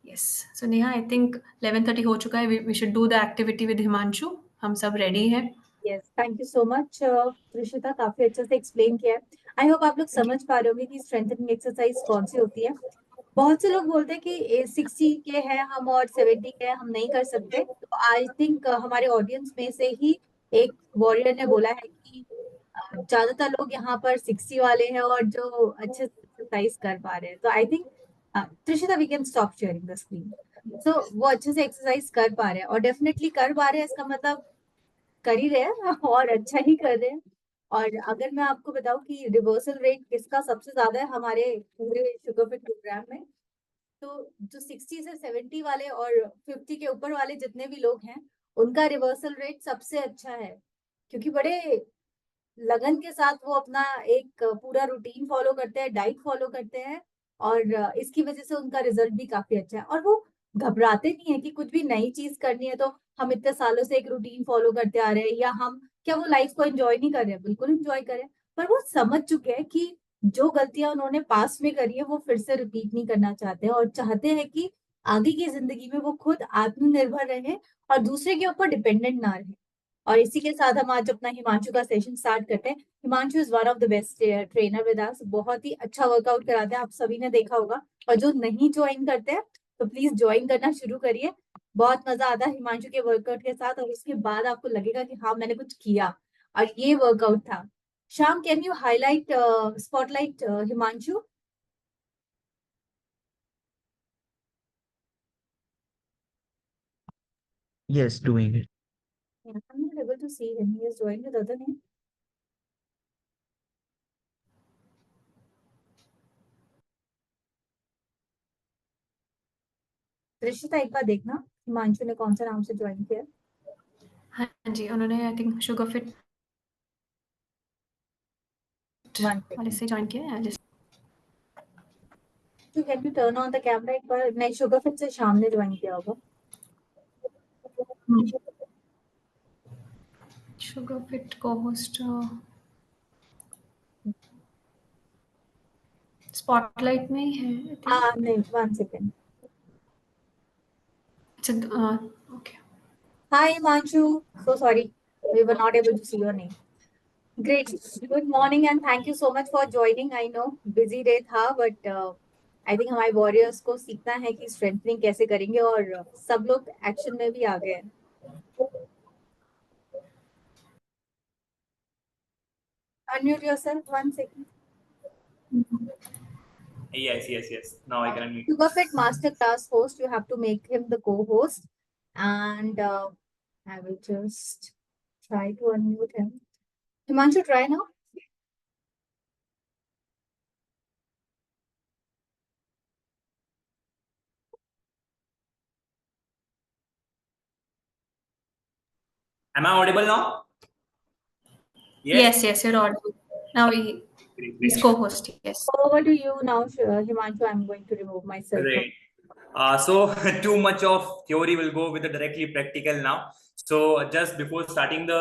yes. So Neha, I think 11:30 हो चुका है, we should do the activity with Himanshu. हम सब रेडी हैं। Yes, thank you so much Trishita, काफी अच्छे से एक्सप्लेन किया है। आई होप आप लोग समझ पा रहे होंगे कि स्ट्रेंथनिंग एक्सरसाइज कौन सी होती है। बहुत से लोग बोलते हैं कि 60 के हैं हम और 70 के हैं, हम नहीं कर सकते। तो आई थिंक हमारे ऑडियंस में से ही एक वॉरियर ने बोला है कि ज्यादातर लोग यहाँ पर 60 वाले हैं और जो अच्छे से एक्सरसाइज कर पा रहे हैं। तो I think Trishita, we can stop sharing the screen. So वो अच्छे से एक्सरसाइज कर पा रहे हैं, और डेफिनेटली कर पा रहे हैं इसका मतलब कर ही रहे हैं और अच्छा ही कर रहे हैं। और अगर मैं आपको बताऊं कि रिवर्सल रेट किसका सबसे ज्यादा है हमारे पूरे शुगर फिट प्रोग्राम में, तो जो 60 से 70 वाले और 50 के ऊपर वाले जितने भी लोग हैं, उनका रिवर्सल रेट सबसे अच्छा है। क्योंकि बड़े लगन के साथ वो अपना एक पूरा रूटीन फॉलो करते हैं, डाइट फॉलो करते हैं, और इसकी वजह से उनका रिजल्ट भी काफी अच्छा है। और वो घबराते नहीं है कि कुछ भी नई चीज करनी है तो हम इतने सालों से एक रूटीन फॉलो करते आ रहे हैं, या हम क्या वो लाइफ को एंजॉय नहीं कर रहे हैं, बिल्कुल एंजॉय करें। पर वो समझ चुके हैं कि जो गलतियां उन्होंने पास में करी है वो फिर से रिपीट नहीं करना चाहते हैं, और चाहते हैं कि आगे की जिंदगी में वो खुद आत्मनिर्भर रहे और दूसरे के ऊपर डिपेंडेंट ना रहे। और इसी के साथ हम आज अपना हिमांशु का सेशन स्टार्ट करते हैं। Himanshu is one of the best trainer with us, बहुत ही अच्छा वर्कआउट कराते हैं, आप सभी ने देखा होगा। और जो नहीं ज्वाइन करते हैं तो प्लीज ज्वाइन करना शुरू करिए। बहुत मजा आता है हिमांशु के वर्कआउट के साथ, और उसके बाद आपको लगेगा कि हाँ मैंने कुछ किया और ये वर्कआउट था। Shyam, can you highlight spotlight Himanshu? Yes, doing it. Yeah, I'm not able to see him. He has joined with other name. रिश्ता एक बार देखना हिमांशु ने कौन सा नाम से ज्वाइन किया। हाँ जी, उन्होंने आई थिंक शुगर फिट वाले से जॉइन किया है। तो can U turn on the camera एक बार? नहीं, शुगर फिट से शाम ने ज्वाइन किया होगा। शुगर फिट को होस्ट स्पॉटलाइट में ही है। नहीं, 1 second. Okay. Hi Himanshu, so sorry we were not able to see your name. Great, good morning and thank you so much for joining. I know busy day था, but I think हमारे warriors को सीखना है कि strengthening कैसे करेंगे, और सब लोग एक्शन में भी आ गए हैं। Unmute yourself, 1 second. Yes. Now I can unmute. Sugar Fit Masterclass host, you have to make him the co-host, and I will just try to unmute him. Himanshu, try now. Am I audible now? Yes, you're audible. Now he's co-host. Yes. Over to you now, Himanshu. I'm going to remove myself. Great. So too much of theory will go with the directly practical now. So just before starting the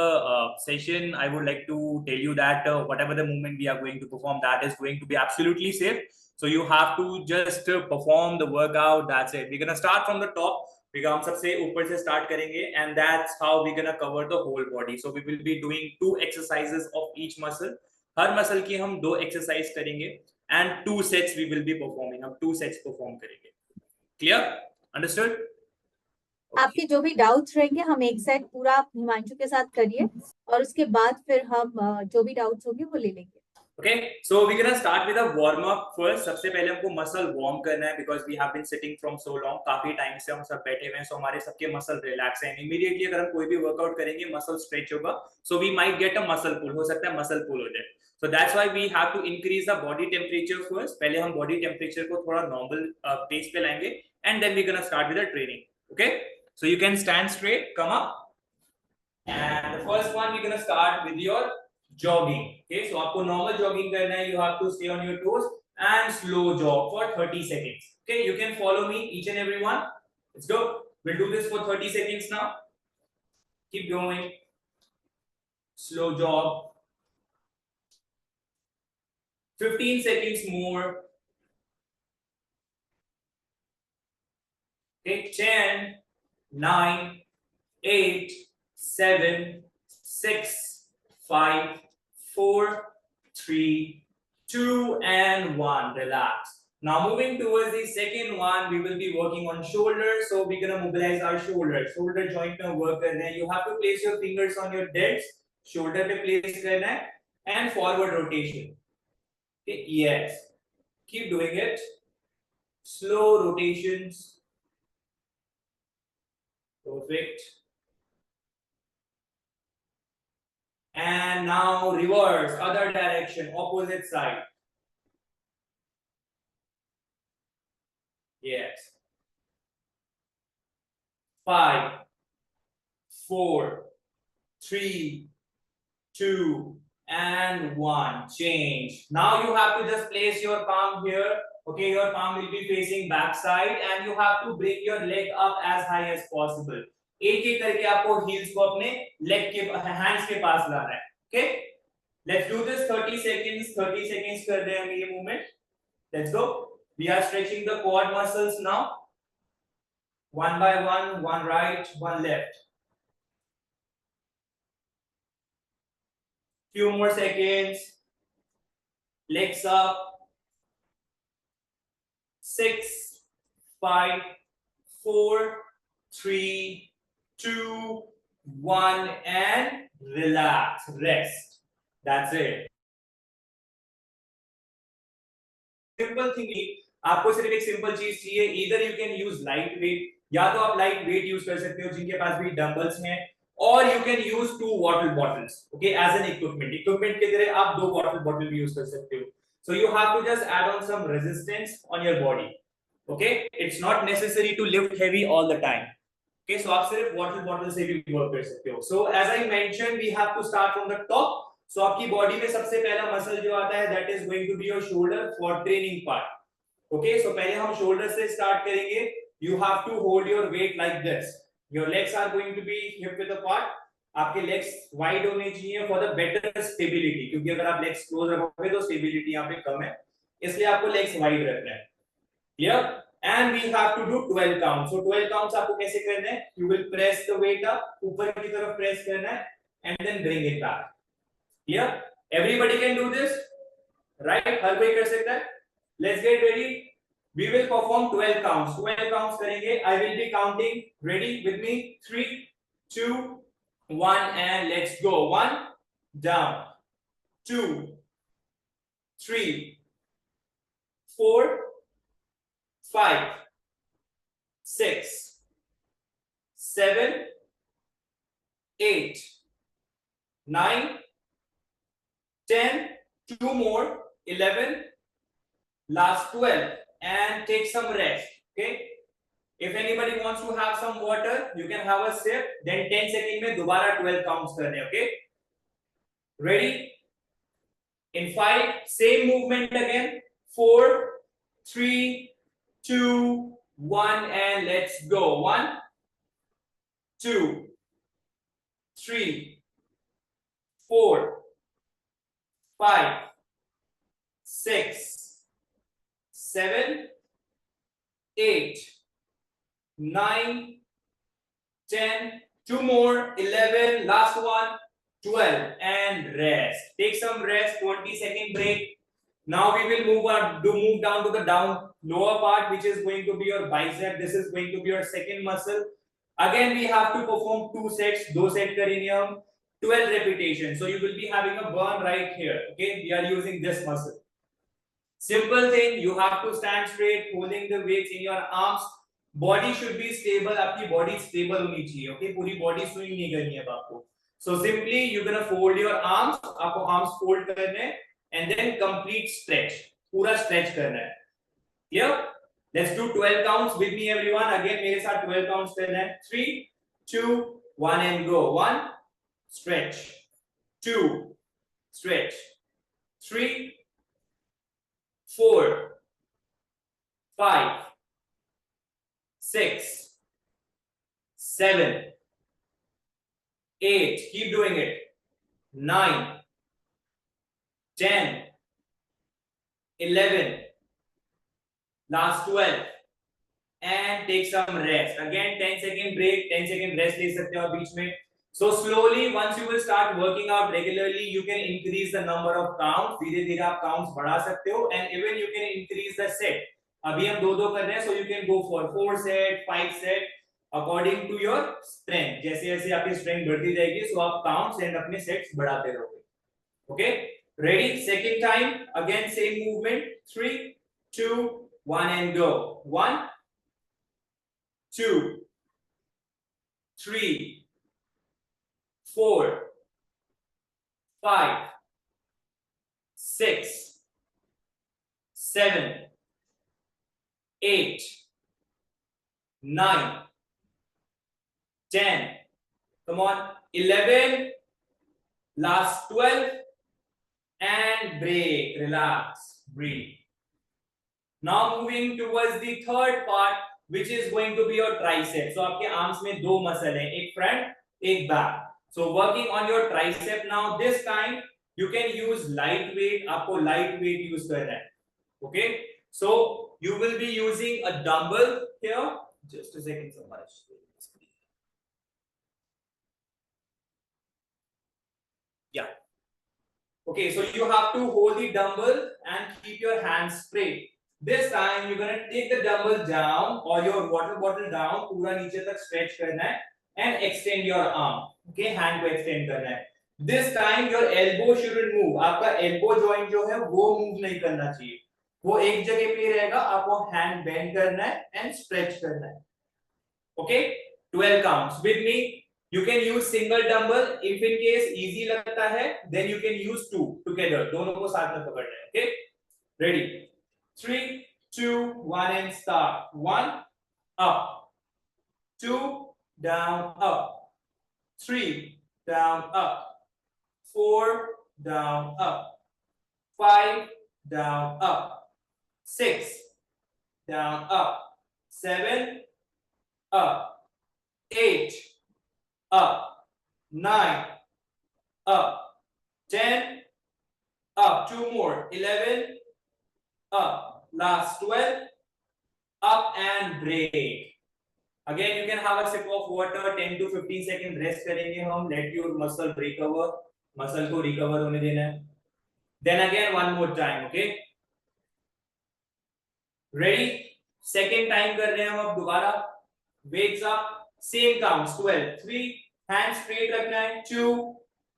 session, I would like to tell you that whatever the movement we are going to perform, that is going to be absolutely safe. So you have to just perform the workout. That's it. We're gonna start from the top. हम सबसे ऊपर से start करेंगे, and that's how we're gonna cover the whole body. So we will be doing 2 exercises of each muscle. Her muscle की हम 2 exercise करेंगे, and 2 sets we will be performing. हम 2 sets perform करेंगे. Clear? Understood? आपके जो भी doubts रहेंगे हम एक सेट पूरा हिमांशु के साथ करिए, और उसके बाद फिर हम जो भी डाउट्स होंगे वो ले लेंगे। Okay, so we're gonna start with a warm up first. सबसे पहले हमको मसल वार्म करना है, because we have been sitting from so long. काफी टाइम से हम सब बैठे हुए हैं, so हमारे सबके मसल रिलैक्स हैं. Immediately अगर हम कोई भी वर्कआउट करेंगे, मसल स्ट्रेच होगा, so we might get a muscle pull. हो सकता है मसल पुल हो जाए. So that's why we have to increase the body temperature first. पहले हम body temperature को थोड़ा normal pace पे लाएंगे, and then we're gonna start with the training. Okay, so you can stand straight, come up, and the first one we're gonna start with your jogging. Okay, so आपको normal jogging करना है. You have to stay on your toes and slow jog for 30 seconds. Okay, you can follow me, each and every one. Let's go. We'll do this for 30 seconds now. Keep going. Slow jog. 15 seconds more. Okay, 10, 9, 8, 7, 6, 5, 4, 3, 2, and 1. Relax. Now moving towards the second one, we will be working on shoulders. So we're gonna mobilize our shoulders. Shoulder joint में work करना है. You have to place your fingers on your delts. Shoulder पे place करना है and forward rotation. Okay, yes. Keep doing it. Slow rotations. Perfect. And now reverse, other direction, opposite side. Yes. 5, 4, 3, 2, and 1. Change. Now you have to just place your palm here. Okay, your palm will be facing back side and you have to bring your leg up as high as possible. एक एक करके आपको heels को अपने leg के hands के पास लाना है. Okay? Let's do this 30 seconds. 30 seconds कर रहे हैं हम ये movement. Let's go. We are stretching the quad muscles now. One by one right, one left. Few more seconds. Legs up. 6, 5, 4, 3, 2, 1, and relax. Rest. That's it. Simple thing. आपको सिर्फ एक simple चीज चाहिए. Either you can use light weight, या तो आप light weight use कर सकते हो जिनके पास भी डंबल्स हैं, और you can use 2 water bottles. Okay, as an equipment की तरह आप 2 वाटर बॉटल भी यूज कर सकते हो. So you have to just add on some resistance on your body. Okay, it's not necessary to lift heavy all the time. Okay, so आप सिर्फ water bottle से भी work कर सकते हो. So as I mentioned, we have to start from the top. So आपकी body में सबसे पहला मसल जो आता है that is going to be your shoulder for training part. Okay, so पहले हम shoulder से start करेंगे. You have to hold your weight like this. Your legs are going to be hip width apart. आपके legs wide होने चाहिए for the better stability. क्योंकि अगर आप legs close रखोगे तो stability यहाँ पे कम है, इसलिए आपको legs wide रखना है. Clear? And we have to do 12 counts. So 12 counts आपको कैसे करने हैं? You will press the weight up, ऊपर की तरफ press करना है, and then bring it back. Clear? Everybody can do this, right? हर कोई कर सकता है. Let's get ready. We will perform 12 counts. 12 counts करेंगे. I will be counting. Ready with me? 3, 2, 1, and let's go. 1, down. 2, 3, 4, 5, 6, 7, 8, 9, 10, 2 more, 11, last 12, and take some rest. Okay, if anybody wants to have some water, you can have a sip, then 10 seconds में दोबारा 12 counts करने. Okay, ready? In 5, same movement again. 4, 3, 2, 1, and let's go. 1, 2, 3, 4, 5, 6, 7, 8, 9, 10, 2 more, 11, last one, 12, and rest. Take some rest, 20-second break. Now we will move down to the lower part, which is going to be your bicep. This is going to be your second muscle. Again, we have to perform 2 sets. 2 sets करेंगे हम, 12 repetitions. So you will be having a burn right here. Okay, we are using this muscle. Simple thing, you have to stand straight, holding the weights in your arms. Body should be stable. आपकी body stable होनी चाहिए. Okay, पूरी body swing नहीं करनी है आपको. So simply you're gonna fold your arms. आपको arms fold करने हैं, and then complete stretch. पूरा stretch करना है. Clear? Let's do 12 counts with me, everyone. Again, मेरे साथ 12 counts करना है. 3, 2, 1, and go. 1, stretch. 2, stretch. 3, 4, 5, 6, 7, 8. Keep doing it. 9, 10, 11. Last 12. And take some rest. Again, 10-second break. 10-second rest ले सकते हो आप बीच में. So slowly, once you will start working out regularly, you can increase the number of counts. धीरे-धीरे आप counts बढ़ा सकते हो, and even you can increase the set. अभी हम 2-2 कर रहे हैं, so you can go for 4 set, 5 set according to your strength. जैसे जैसे आपकी strength बढ़ती जाएगी, so आप counts and अपने sets बढ़ाते रहोगे. Okay, ready? Second time, again same movement. 3, 2, 1 and go. 1, 2, 3, 4, 5, 6, 7, 8, 9, 10, come on, 11, last 12, and break, relax, breathe. Now moving towards the third part, which is going to be your tricep. So आपके arms में दो muscle हैं, एक front, एक back. So working on your tricep now. This time you can use light weight. आपको light weight use करना है. Okay. So you will be using a dumbbell here. Just a second, somebody. Yeah. Okay, so you have to hold the dumbbell and keep your hands straight. This time you're gonna take the dumbbell down or your water bottle down, पूरा नीचे तक stretch करना है and extend your arm. Okay, hand को extend करना है. This time your elbow shouldn't move. आपका elbow joint जो है वो move नहीं करना चाहिए. वो एक जगह पे रहेगा. आपको hand bend करना है and stretch करना है. Okay, 12 counts. With me, you can use single dumbbell. If in case easy लगता है, then you can use two together. दोनों को साथ में पकड़ना है. Okay, ready? 3, 2, 1 and start. 1, up. 2, down, up. 3, down, up. 4, down, up. 5, down, up. 6, down, up. 7, up. 8, up. 9, up. 10, up. 2 more. 11, up. Last 12, up and break. Again you can have a sip of water. 10 to 15 second rest करेंगे हम. Let your muscle recover. Muscle को recover होने देना है. Then again one more time. Okay, ready? Second time कर रहे हैं हम अब दोबारा. Weights up. Same counts. 12. 3, hands straight रखना है. 2,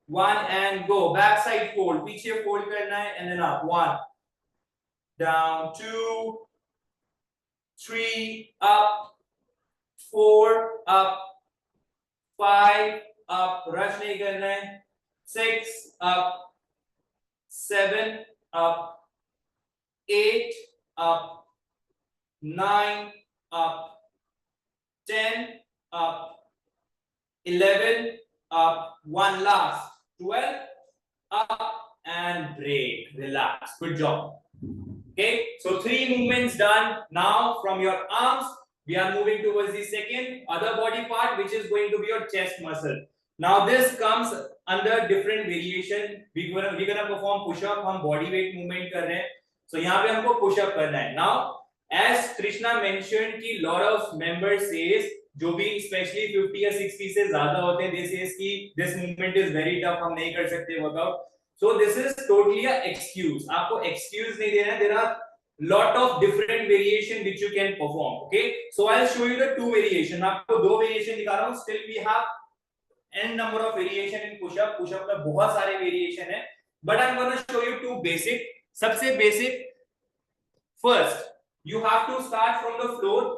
1 and go. Back side fold. पीछे fold करना है and then up. 1, down, 2, 3, up, 4, up, 5, up, rush नहीं करना है. 6, up, 7, up, 8, up, 9, up, 10, up, 11, up, 1 last, 12, up and break. Relax. Good job. Okay, so 3 movements done. Now from your arms, we are moving towards the second other body part, which is going to be your chest muscle. Now this comes under different variation. We're gonna perform push-up. हम body weight movement कर रहे हैं. So यहाँ पे हमको push-up करना है. Now, as Krishna mentioned, कि lot of members says जो भी especially 50 या 60 से ज़्यादा होते हैं, they says कि this movement is very tough. हम नहीं कर सकते workout. So this is totally a excuse. आपको excuse नहीं देना है. There are lot of different variation which you can perform. Okay, so I'll show you the 2 variation. मैं आपको 2 variation दिखा रहा हूँ. Still we have n number of variation in push up. Push up में बहुत सारे variation है. But I'm gonna show you 2 basic. सबसे basic. First, you have to start from the floor.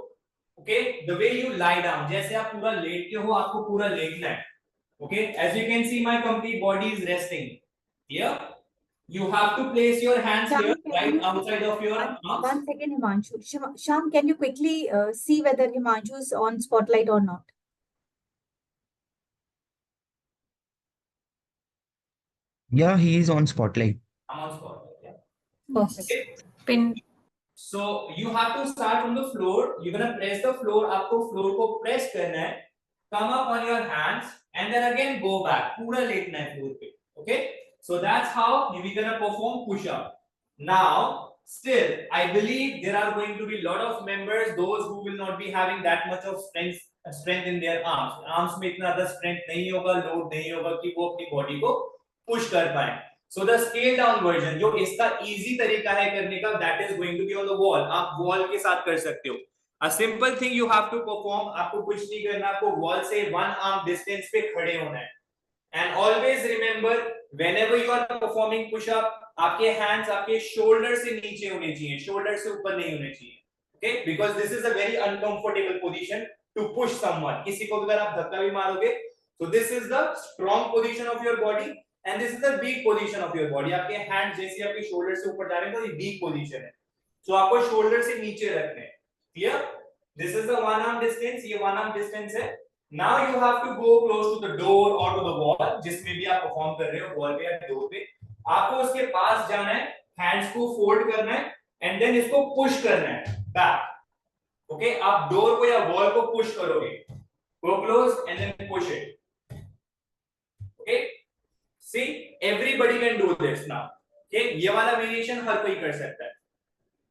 Okay, the way you lie down. जैसे आप पूरा late के हो, आपको पूरा लेटना है. Okay, as you can see, my complete body is resting. Here, you have to place your hands here, right outside of your arms. 1 second, Himanshu. Sham, can you quickly see whether Himanshu is on spotlight or not? Yeah, he is on spotlight. I'm on spotlight. Yeah. Perfect. Okay. Pin. So you have to start from the floor. You're gonna press the floor. आपको floor को press करना है. Come up on your hands and then again go back. पूरा लेटना है floor पे. Okay. So that's how we're gonna perform push-up. Now, still, I believe there are going to be a lot of members, those who will not be having that much of strength in their arms. Arms में इतना ज़्यादा strength नहीं होगा, load नहीं होगा कि वो अपनी body को push कर पाए. So the scale down version, जो इसका easy तरीका है करने का, that is going to be on the wall. आप wall के साथ कर सकते हो. A simple thing you have to perform, आपको कुछ नहीं करना, आपको wall से 1 arm distance पे खड़े होना है. And always remember, whenever you are performing push up, आपके hands आपके shoulder से नीचे होने चाहिए, shoulder से ऊपर नहीं होने चाहिए. Okay, because this is a very uncomfortable position to push someone. किसी को अगर आप धक्का भी मारोगे, so this is the strong position of your body and this is the weak position of your body. आपके hands जैसे आपके shoulder से ऊपर जा रहे हैं तो ये weak position है. So आपको shoulder से नीचे रखने हैं. Clear? This is the 1 arm distance. ये 1 arm distance है. Now you have to go close to the door or to the wall, जिसमें भी आप perform कर रहे हो, wall पे या door पे. आपको उसके पास जाना है, hands को fold करना है and then इसको push करना है back. Okay, आप door को या wall को push करोगे. Go close and then push it. Okay, see, everybody can do this now. Okay, ये वाला variation हर कोई कर सकता है.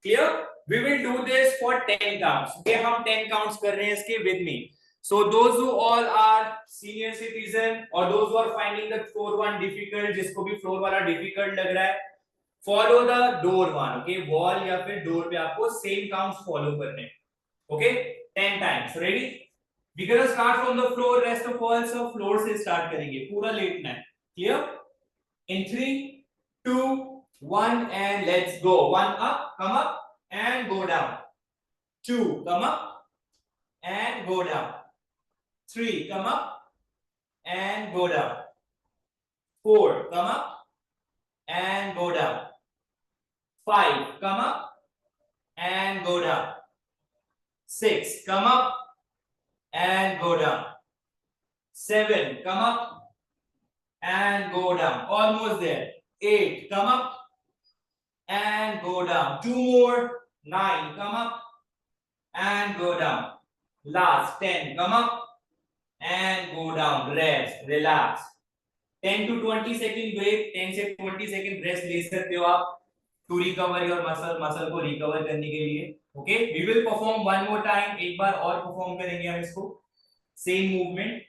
Clear? We will do this for 10 counts. Okay, हम 10 counts कर रहे हैं इसके with me. So those who all are senior citizen or those who are finding the floor one difficult, जिसको भी floor वाला difficult लग रहा है, follow the door one. Okay, wall या फिर door पे आपको same counts follow करने. Okay, 10 times. Ready? We gonna start from the floor. Rest of all सब floor से start करेंगे. पूरा लेटना है. Clear? In 3, 2, 1 and let's go. 1 up, come up and go down. 2, come up and go down. 3, come up and go down. 4, come up and go down. 5, come up and go down. 6, come up and go down. 7, come up and go down. Almost there. 8, come up and go down. 2 more. 9, come up and go down. Last 10, come up and go down. Rest, relax. 10 to 20 second break. 10 से 20 second rest ले सकते हो आप to recover your muscle को recover करने के लिए. Okay, we will perform one more time. एक बार और perform करेंगे हम इसको. Same movement.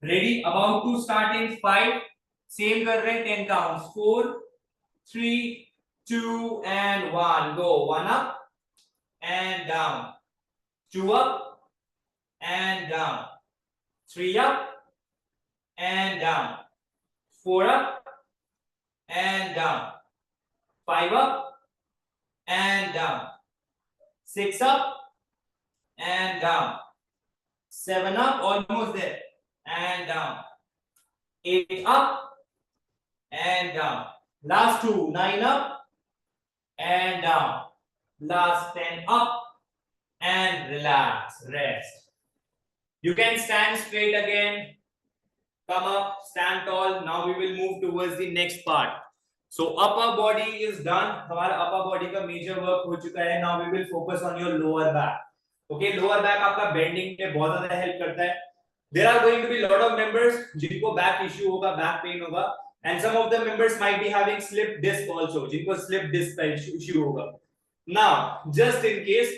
Ready? About to start in 5. Same कर रहे हैं 10 counts. 4, 3, 2 and 1. Go. 1 up and down. 2 up and down. 3 up and down. 4 up and down. 5 up and down. 6 up and down. 7 up, almost there, and down. 8 up and down. Last 2, 9 up and down. Last 10 up and relax, rest. You can stand straight again. Come up, stand tall. Now we will move towards the next part. So upper body is done. हमारा upper body का major work हो चुका है. Now we will focus on your lower back. Okay, lower back आपका bending में बहुत ज़्यादा help करता है. There are going to be lot of members जिनको back issue होगा, back pain होगा, and some of the members might be having slip disc also, जिनको slip disc का issue होगा. Now, just in case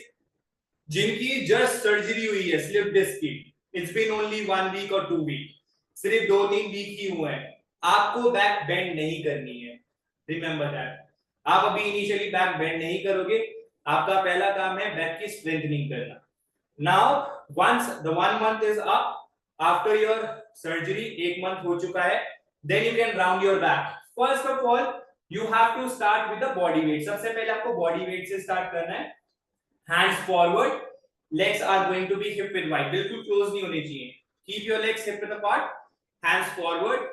जिनकी just surgery हुई है slip disc की, it's been only 1 week or 2 week, सिर्फ 2-3 week ही हुए हैं, आपको back bend नहीं करनी है. Remember that. आप अभी इनिशियली बैक बेंड नहीं करोगे. आपका पहला काम है बैक की स्ट्रेंथनिंग करना. Now, once the 1 month is up, after your surgery, 1 month हो चुका है, then you can round your back. First of all, you have to start with the body weight. सबसे पहले आपको body weight से start करना है. Hands forward, legs are going to be hip width wide. बिल्कुल close नहीं होने चाहिए. Keep your legs hip width apart. Hands forward.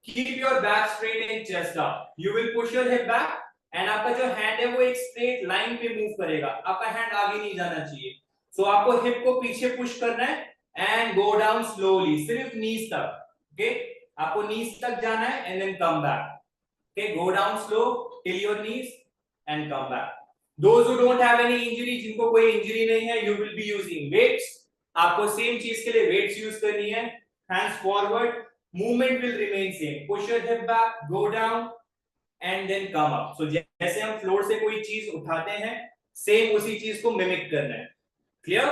Keep your back straight and chest up. You will push your hip back and आपका जो hand है वो एक straight line पे move करेगा. आपका hand आगे नहीं जाना चाहिए. So आपको hip को पीछे push करना है and go down slowly. सिर्फ knees तक. Okay? आपको knees तक जाना है and then come back. Okay? Go down slow till your knees and come back. Those who don't have any injury, जिनको कोई injury नहीं है, you will be using weights. आपको same चीज के लिए weights use करनी है. Hands forward. Movement will remain same. Push your hip back, go down, and then come up. So जैसे हम floor से कोई चीज उठाते हैं, same उसी चीज को mimic करना है. Clear?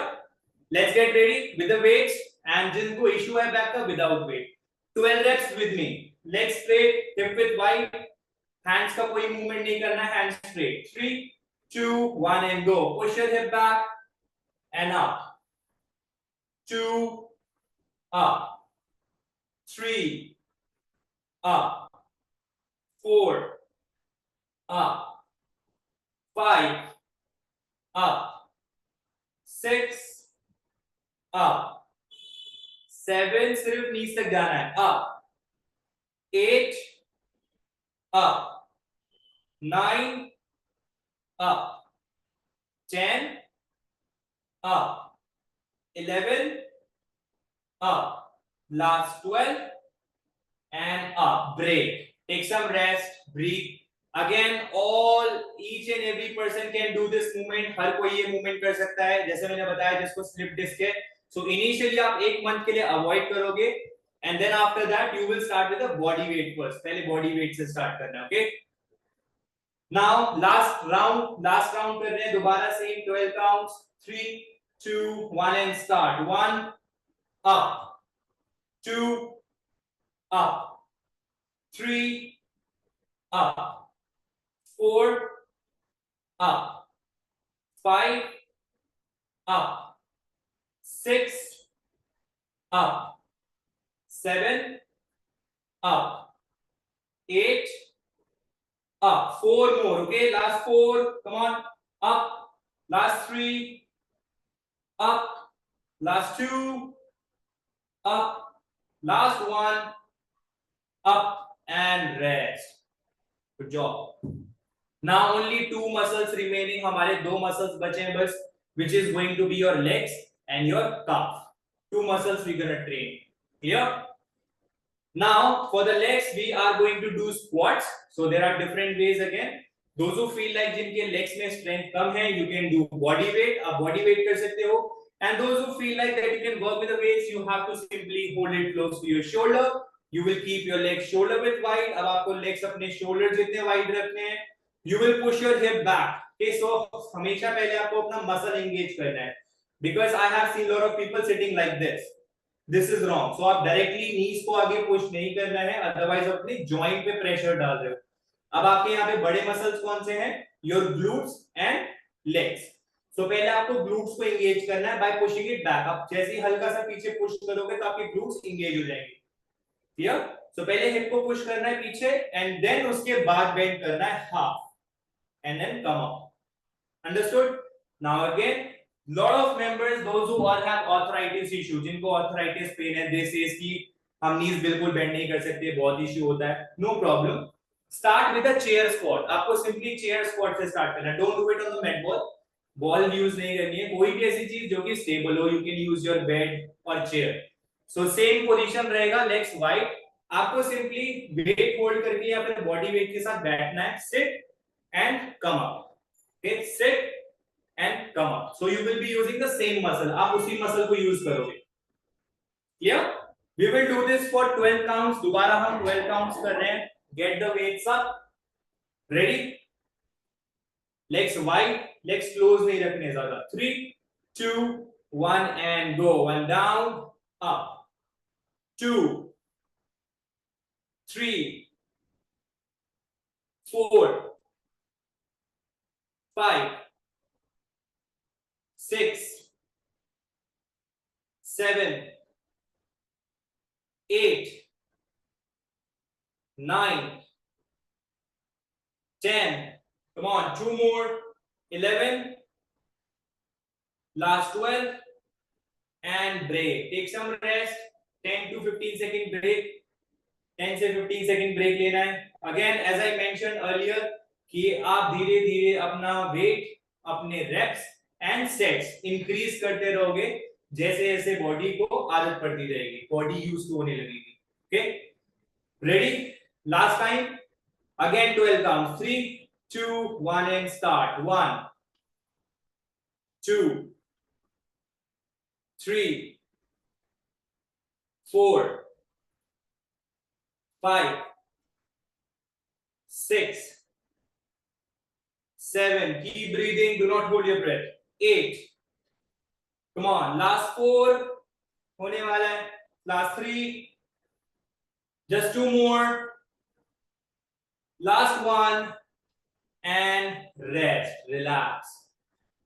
Let's get ready with the weights. And जिनको issue है back का without weight. 12 reps with me. legs straight, hip width wide, hands का कोई movement नहीं करना है, hands straight. 3, 2, 1 and go. Push your hip back and up. 2, up. 3, up. 4, up. 5, up. 6, up. 7 सिर्फ नीचे तक जाना है, up. 8, up. 9, up. 10, up. 11, up. Last 12 and up. Break. Take some rest. Breathe. Again, each and every person can do this movement. हर कोई ये movement कर सकता है. जैसे मैंने बताया जिसको slip disc है. So initially आप 1 month के लिए avoid करोगे, and then after that you will start with the body weight first. पहले body weight से start करना है, okay? Now last round कर रहे हैं दोबारा same 12 counts. 3, 2, 1 and start. 1, up. 2, up. 3, up. 4, up. 5, up. 6, up. 7, up. 8, up. 4 more, okay? Last 4, come on. Up. Last 3, up. Last 2, up. Last 1, up and rest. Good job. Now only 2 muscles remaining. हमारे 2 muscles बचे हैं बस, which is going to be your legs and your calf. 2 muscles we're gonna train. Clear? Now for the legs we are going to do squats. So there are different ways again. Those who feel like जिनके legs में strength कम है, you can do body weight. आप body weight कर सकते हो. And those who feel like that you can work with the weights, you have to simply hold it close to your shoulder. You will keep your legs shoulder width wide. अब आपको legs अपने shoulder जितने wide रखने हैं. You will push your hip back. Okay, so हमेशा पहले आपको अपना muscle engage करना है. Because I have seen a lot of people sitting like this. This is wrong. So आप directly knees को आगे push नहीं करना है. Otherwise अपने joint पे pressure डाल रहे हो. अब आपके यहाँ पे बड़े muscles कौन से हैं? Your glutes and legs. So पहले आपको glutes को engage करना है by pushing it back. आप जैसे ही हल्का सा पीछे push करोगे तो आपके glutes engage हो जाएंगे. Clear? So पहले hip को push करना है पीछे and then उसके बाद bend करना है half and then come up. Understood? Now again, lot of members, those who all have arthritis issue, जिनको arthritis pain है, they says कि हम knees बिल्कुल bend नहीं कर सकते, बहुत issue होता है. No problem. Start with a chair squat. आपको simply chair squat से start करना है. Don't do it on the mat ball. Ball use नहीं करनी है. कोई भी ऐसी चीज जो कि stable हो, you can use your bed or chair. So same position रहेगा, legs wide. आपको simply weight hold करके या फिर body weight के साथ बैठना है. Sit and come up. Okay, sit and come up. So you will be using the same muscle. आप उसी muscle को use करोगे. Clear? We will do this for 12 counts. दोबारा हम 12 counts कर रहे हैं. Get the weights up. Ready? Legs wide, legs close नहीं रखने ज़्यादा. 3, 2, 1 and go. 1 down, up. 2, 3, 4, 5, 6, 7, 8, 9, 10. Come on, 2 more. 11. Last 12. And break. Take some rest. 10 to 15 second break. 10 से 15 second break लेना है. Again, as I mentioned earlier, कि आप धीरे-धीरे अपना weight, अपने reps and sets increase करते रहोगे जैसे-जैसे body को आदत पड़ती रहेगी. Body used to होने लगेगी. Okay? Ready? Last time. Again 12 counts. 3, 2, 1 and start. 1, 2, 3, 4, 5, 6, 7. Keep breathing. Do not hold your breath. 8. Come on. Last 4. होने वाला है. Last 3. Just 2 more. Last one. And rest. Relax.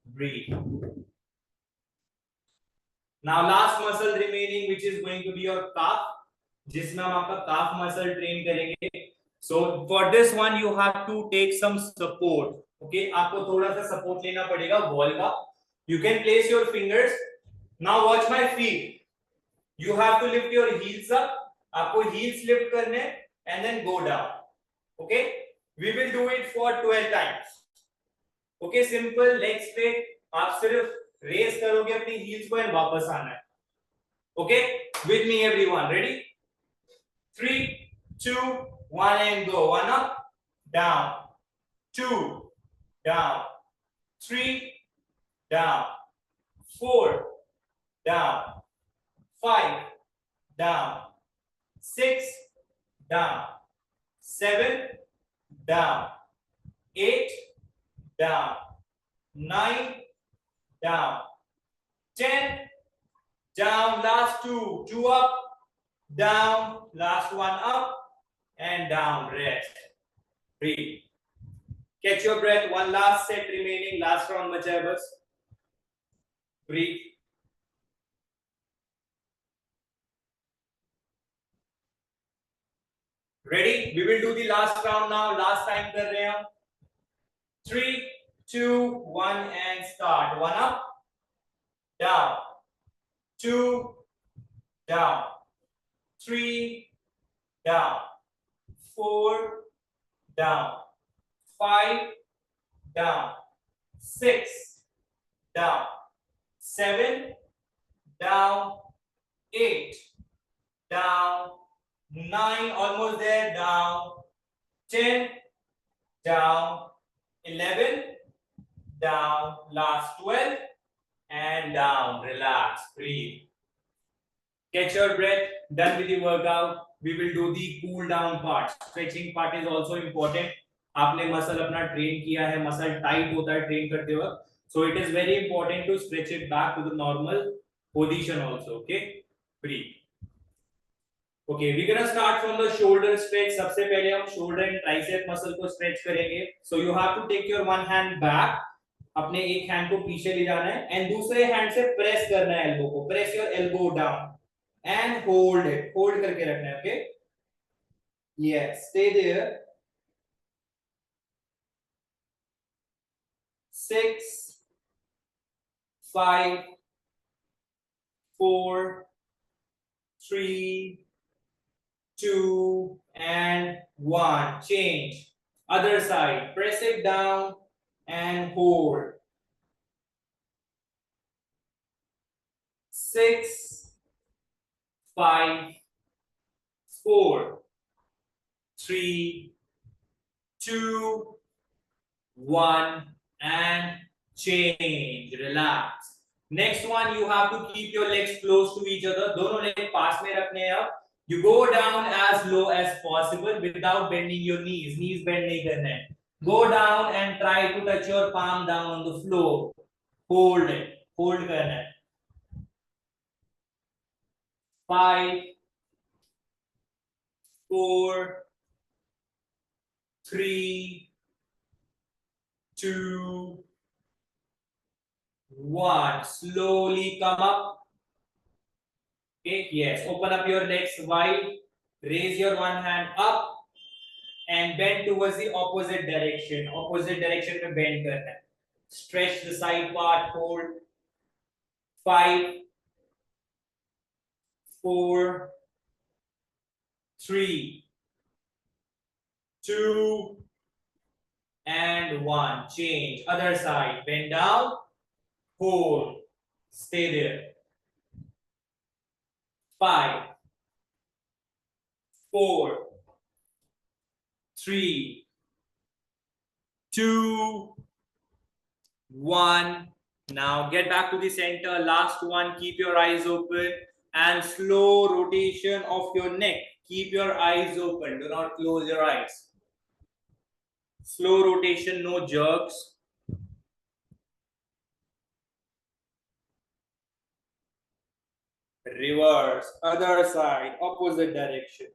Breathe. Now last muscle remaining, which is going to be your calf, जिसमें हम आपका calf muscle train करेंगे. So for this one you have to take some support. Okay, आपको थोड़ा सा support लेना पड़ेगा wall का. You can place your fingers. Now watch my feet. You have to lift your heels up. आपको heels lift करने and then go down. Okay, we will do it for 12 times. Okay, simple, leg straight. आप सिर्फ race करोगे अपनी heels को and वापस आना है. Okay, with me everyone. Ready? 3, 2, 1 and go. 1 up, down, 2, down, 3, down, 4, down, 5, down, 6, down, 7, down, 8, down, 9, down, 10, down, last 2 up, down, last 1 up, and down, rest, breathe. Catch your breath, 1 last set remaining, last round bacha hai bas. Breathe. Ready? We will do the last round now, last time kar rahe hum. 3, 2, 1 and start. 1 up, down, 2, down, 3, down, 4, down, 5, down, 6, down, 7, down, 8, down, 9, almost there, down, 10, down, 11, down, last 12, and down. Relax, breathe. Catch your breath. Done with the workout. We will do the cool down part. Stretching part is also important. आपने muscle अपना train किया है, muscle tight होता है train करते वक्त, so it is very important to stretch it back to the normal position also. Okay, breathe. Okay, we're gonna start from the shoulder stretch. सबसे पहले हम shoulder and tricep muscle को stretch करेंगे. So you have to take your one hand back. अपने एक hand को पीछे ले जाना है एंड दूसरे हैंड से प्रेस करना है एल्बो को. Press your elbow down and hold it. Hold करके रखना है. Okay, yes, stay there. 6, 5, 4, 3, 2 and 1. Change. Other side. Press it down and hold. 6, 5, 4, 3, 2, 1 and change. Relax. Next one, you have to keep your legs close to each other. दोनों leg पास में रखने हैं अब. You go down as low as possible without bending your knees. Knees bend नहीं करना है. Go down and try to touch your palm down on the floor. Hold it. Hold करना है. 5, 4, 3, 2, 1. Slowly come up. Okay, yes. Open up your legs wide. Raise your one hand up and bend towards the opposite direction. Opposite direction में bend करना है. Stretch the side part. Hold. 5, 4, 3, 2 and 1. Change. Other side. Bend down. Hold. Stay there. 5, 4, 3, 2, 1. Now get back to the center. Last one. Keep your eyes open and slow rotation of your neck. Keep your eyes open. Do not close your eyes. Slow rotation, no jerks. Reverse, other side, opposite direction.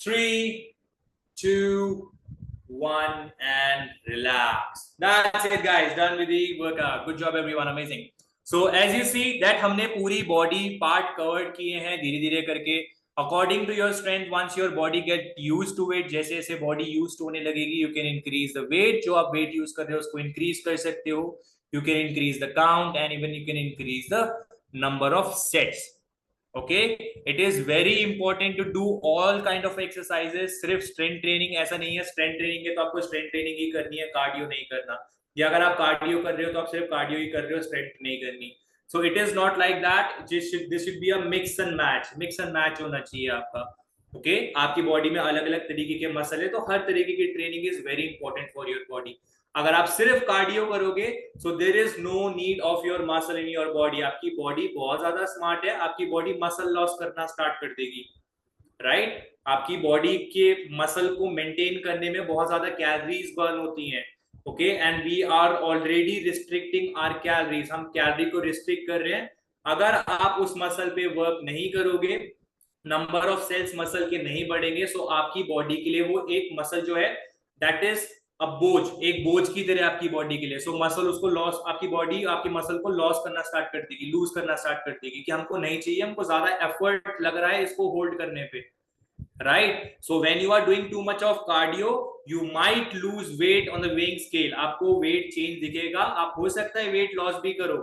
3, 2, 1, and relax. That's it, guys. Done with the workout. Good job, everyone. Amazing. So as you see that हमने पूरी body part covered किए हैं धीरे-धीरे करके. According to your strength, once your body get used to it, जैसे जैसे body used होने लगेगी, you can increase the weight. जो आप weight use कर रहे हो उसको increase कर सकते हो. You can increase the count and even you can increase the number of sets. Okay, it is very important to do all kind of exercises. सिर्फ strength training ऐसा नहीं है. Strength training है तो आपको strength training ही करनी है, cardio नहीं करना. या अगर आप कार्डियो कर रहे हो तो आप सिर्फ कार्डियो ही कर रहे हो, स्ट्रेंथ नहीं करनी. सो it is not like that. This should be a mix and match होना चाहिए आपका. ओके, आपकी बॉडी में अलग अलग तरीके के मसल है, तो हर तरीके की training is very important for your body. अगर आप सिर्फ कार्डियो करोगे so there is no need of your muscle in your body. आपकी बॉडी बहुत ज्यादा स्मार्ट है, आपकी बॉडी मसल लॉस करना स्टार्ट कर देगी. राइट, आपकी बॉडी के मसल को मेंटेन करने में बहुत ज्यादा कैलोरीज बर्न होती हैं. Okay, and we are already restricting our calories. हम कैलोरी को रिस्ट्रिक्ट कर रहे हैं. अगर आप उस मसल पे वर्क नहीं करोगे, नंबर ऑफ सेल्स मसल के नहीं बढ़ेंगे, सो आपकी बॉडी के लिए वो एक मसल जो है दैट इज अ बोझ, एक बोझ की तरह आपकी बॉडी के लिए. सो मसल उसको लॉस, आपकी बॉडी आपकी मसल को लॉस करना स्टार्ट कर देगी, लूज करना स्टार्ट कर देगी कि हमको नहीं चाहिए, हमको ज्यादा एफर्ट लग रहा है इसको होल्ड करने पे. Right, so when you are doing too much of cardio, you might lose weight on the weighing scale. आपको weight change दिखेगा. आप हो सकता है weight loss भी करो,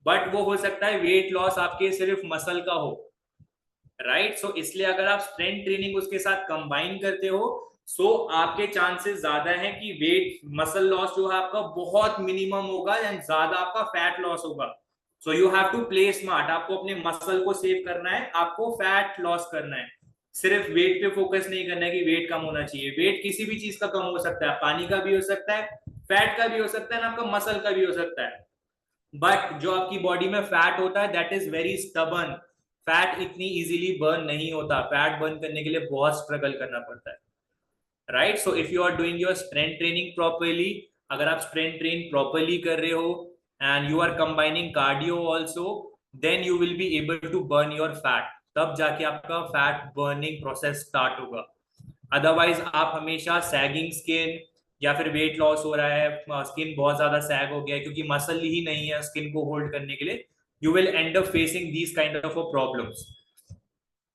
but वो हो सकता है weight loss आपके सिर्फ मसल का हो. Right, so इसलिए अगर आप strength training उसके साथ combine करते हो, so आपके chances ज्यादा हैं कि weight muscle loss जो है आपका बहुत minimum होगा and ज्यादा आपका fat loss होगा. So you have to play smart. आपको अपने muscle को save करना है, आपको fat loss करना है. सिर्फ वेट पे फोकस नहीं करना है कि वेट कम होना चाहिए. वेट किसी भी चीज का कम हो सकता है, पानी का भी हो सकता है, फैट का भी हो सकता है, ना आपका मसल का भी हो सकता है. बट जो आपकी बॉडी में फैट होता है that is very stubborn. Fat इतनी इजीली बर्न नहीं होता. फैट बर्न करने के लिए बहुत स्ट्रगल करना पड़ता है. Right, so if you are doing your strength training properly, अगर आप स्ट्रेंथ ट्रेन प्रॉपरली कर रहे हो and you are combining cardio also, then you will be able to burn your fat. तब जाके आपका फैट बर्निंग प्रोसेस स्टार्ट होगा. Otherwise आप हमेशा सैगिंग स्किन या फिर वेट लॉस हो रहा है, स्किन बहुत ज्यादा सैग हो गया है क्योंकि मसल ही नहीं है स्किन को होल्ड करने के लिए, you will end up facing these kind of problems.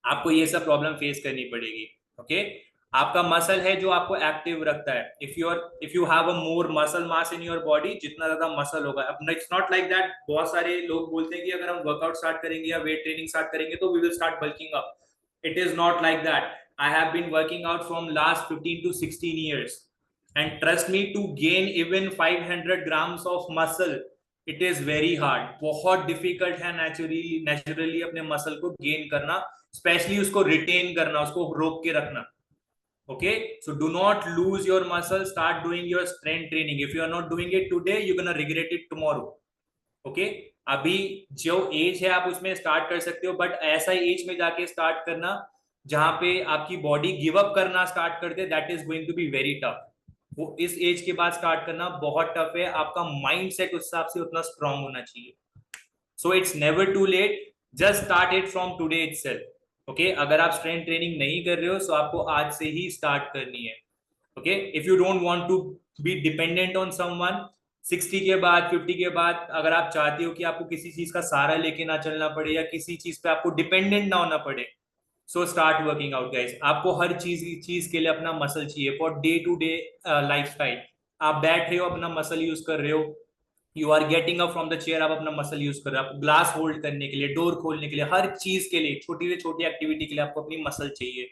आपको ये सब प्रॉब्लम फेस करनी पड़ेगी. ओके, आपका मसल है जो आपको एक्टिव रखता है. If you have a more muscle mass in your body, जितना ज्यादा मसल होगा. अब इट्स नॉट लाइक दैट. बहुत सारे लोग बोलते हैं कि अगर हम वर्कआउट स्टार्ट करेंगे या वेट ट्रेनिंग स्टार्ट करेंगे तो we will start bulking up. It is not like that. I have been working out from last 15 to 16 years and trust me, to gain even 500 grams of muscle, it is very hard. बहुत difficult है naturally अपने muscle को gain करना, specially उसको retain करना, उसको रोक के रखना. Okay, so do not lose your muscle. Start doing your strength training. If you are not doing it today, you're gonna regret it tomorrow. Okay, अभी जो एज है आप उसमें स्टार्ट कर सकते हो, बट ऐसा एज में जाके स्टार्ट करना जहां पे आपकी बॉडी गिव अप करना स्टार्ट कर दे, that is going to be very tough. वो इस एज के बाद स्टार्ट करना बहुत टफ है. आपका माइंड सेट उस हिसाब से उतना स्ट्रांग होना चाहिए. So it's never too late. Just start it from today itself. Okay, अगर आप स्ट्रेंथ ट्रेनिंग नहीं कर रहे हो तो आपको आज से ही स्टार्ट करनी है. Okay, if you don't want to be dependent on someone, 60 के बाद 50 के बाद अगर आप चाहते हो कि आपको किसी चीज का सहारा लेके ना चलना पड़े या किसी चीज पे आपको डिपेंडेंट ना होना पड़े, so start working out guys. आपको हर चीज के लिए अपना मसल चाहिए for day to day lifestyle. आप बैठ रहे हो, अपना मसल यूज कर रहे हो. You are getting up from the chair, आप अपना मसल यूज कर रहे हो. आप ग्लास होल्ड करने के लिए, डोर खोलने के लिए, हर चीज के लिए, छोटी से छोटी एक्टिविटी के लिए आपको अपनी मसल चाहिए.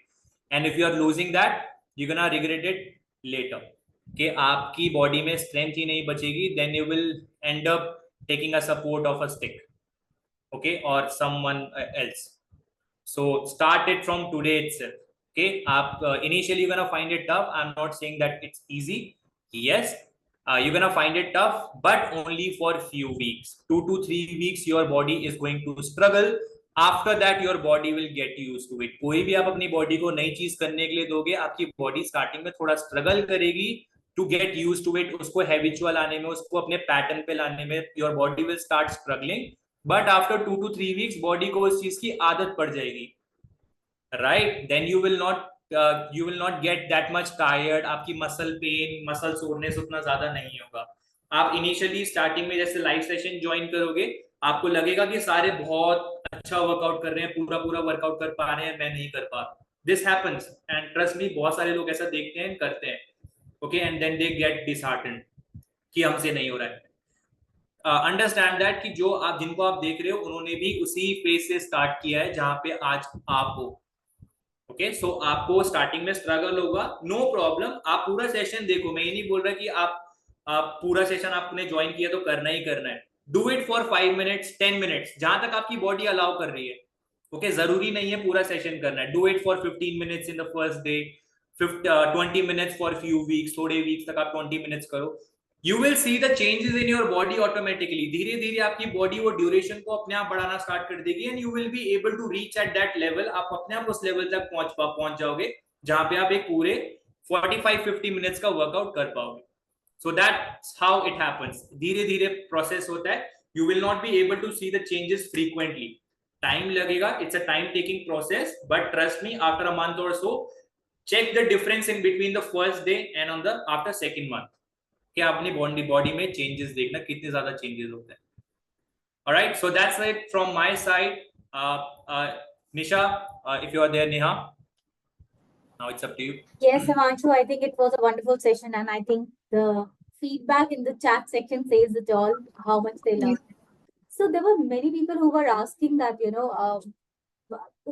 And if you are losing that, you can regret it later. कि आपकी बॉडी में स्ट्रेंथ ही नहीं बचेगी, then you will end up taking a support of a stick, okay, और someone else. So start it from today itself. Okay, आप initially you gonna find it tough. I am not saying that it's easy. Yes, you're gonna find it tough, but only for few weeks. 2 to 3 weeks your body is going to struggle. After that your body will get used to it. कोई भी आप अपनी body को नई चीज करने के लिए दोगे, आपकी बॉडी स्टार्टिंग में थोड़ा स्ट्रगल करेगी to get used to it. उसको हैबिचुअल आने में, उसको अपने पैटर्न पे लाने में your body will start struggling, but after 2 to 3 weeks body को उस चीज की आदत पड़ जाएगी. Right, then you will not you will not get that much tired, आपकी मसल पेन, मसल सोरनेस उतना ज्यादा नहीं होगा। आप इनिशियली स्टार्टिंग में जैसे लाइव सेशन ज्वाइन करोगे, आपको लगेगा कि सारे बहुत अच्छा वर्कआउट कर रहे हैं, पूरा पूरा वर्कआउट कर पा रहे हैं, मैं नहीं कर पा रहा। This happens and trust me, बहुत सारे लोग ऐसा देखते हैं, करते हैं, okay, and then they get disheartened कि हमसे नहीं हो रहा है। अंडरस्टैंड दैट कि जो आप जिनको आप देख रहे हो उन्होंने भी उसी फेज से स्टार्ट किया है जहां पे आज आप हो। ओके, सो आपको स्टार्टिंग में स्ट्रगल होगा, नो प्रॉब्लम, आप पूरा सेशन देखो। मैं ये नहीं बोल रहा कि आप पूरा सेशन आपने ज्वाइन किया तो करना ही करना है। Do it for 5 minutes 10 minutes, जहां तक आपकी बॉडी अलाउ कर रही है। ओके, जरूरी नहीं है पूरा सेशन करना है। Do it for 15 minutes in the first day, 20 minutes for few weeks, थोड़े वीक्स तक आप 20 मिनट्स करो। You will see the changes in your body automatically. धीरे धीरे आपकी बॉडी वो ड्यूरेशन को अपने आप बढ़ाना स्टार्ट कर देगी and you will be able to reach at that level. आप अपने आप उस लेवल तक पहुंच जाओगे जहां पे आप एक पूरे 45-50 मिनट्स का वर्कआउट कर पाओगे। So that's how it happens. धीरे धीरे प्रोसेस होता है। You will not be able to see the changes frequently. Time लगेगा, it's a time taking process, but trust me, after a month or so, check the difference in between the first day and on the after second month. क्या अपनी body में changes देखना, कितने ज्यादा changes होते हैं। Alright, so that's it from my side. Nisha, if you are there, Neha, now it's up to you. Yes, Himanshu, I think it was a wonderful session, and I think the feedback in the chat section says it all, how much they loved it. So there were many people who were asking that,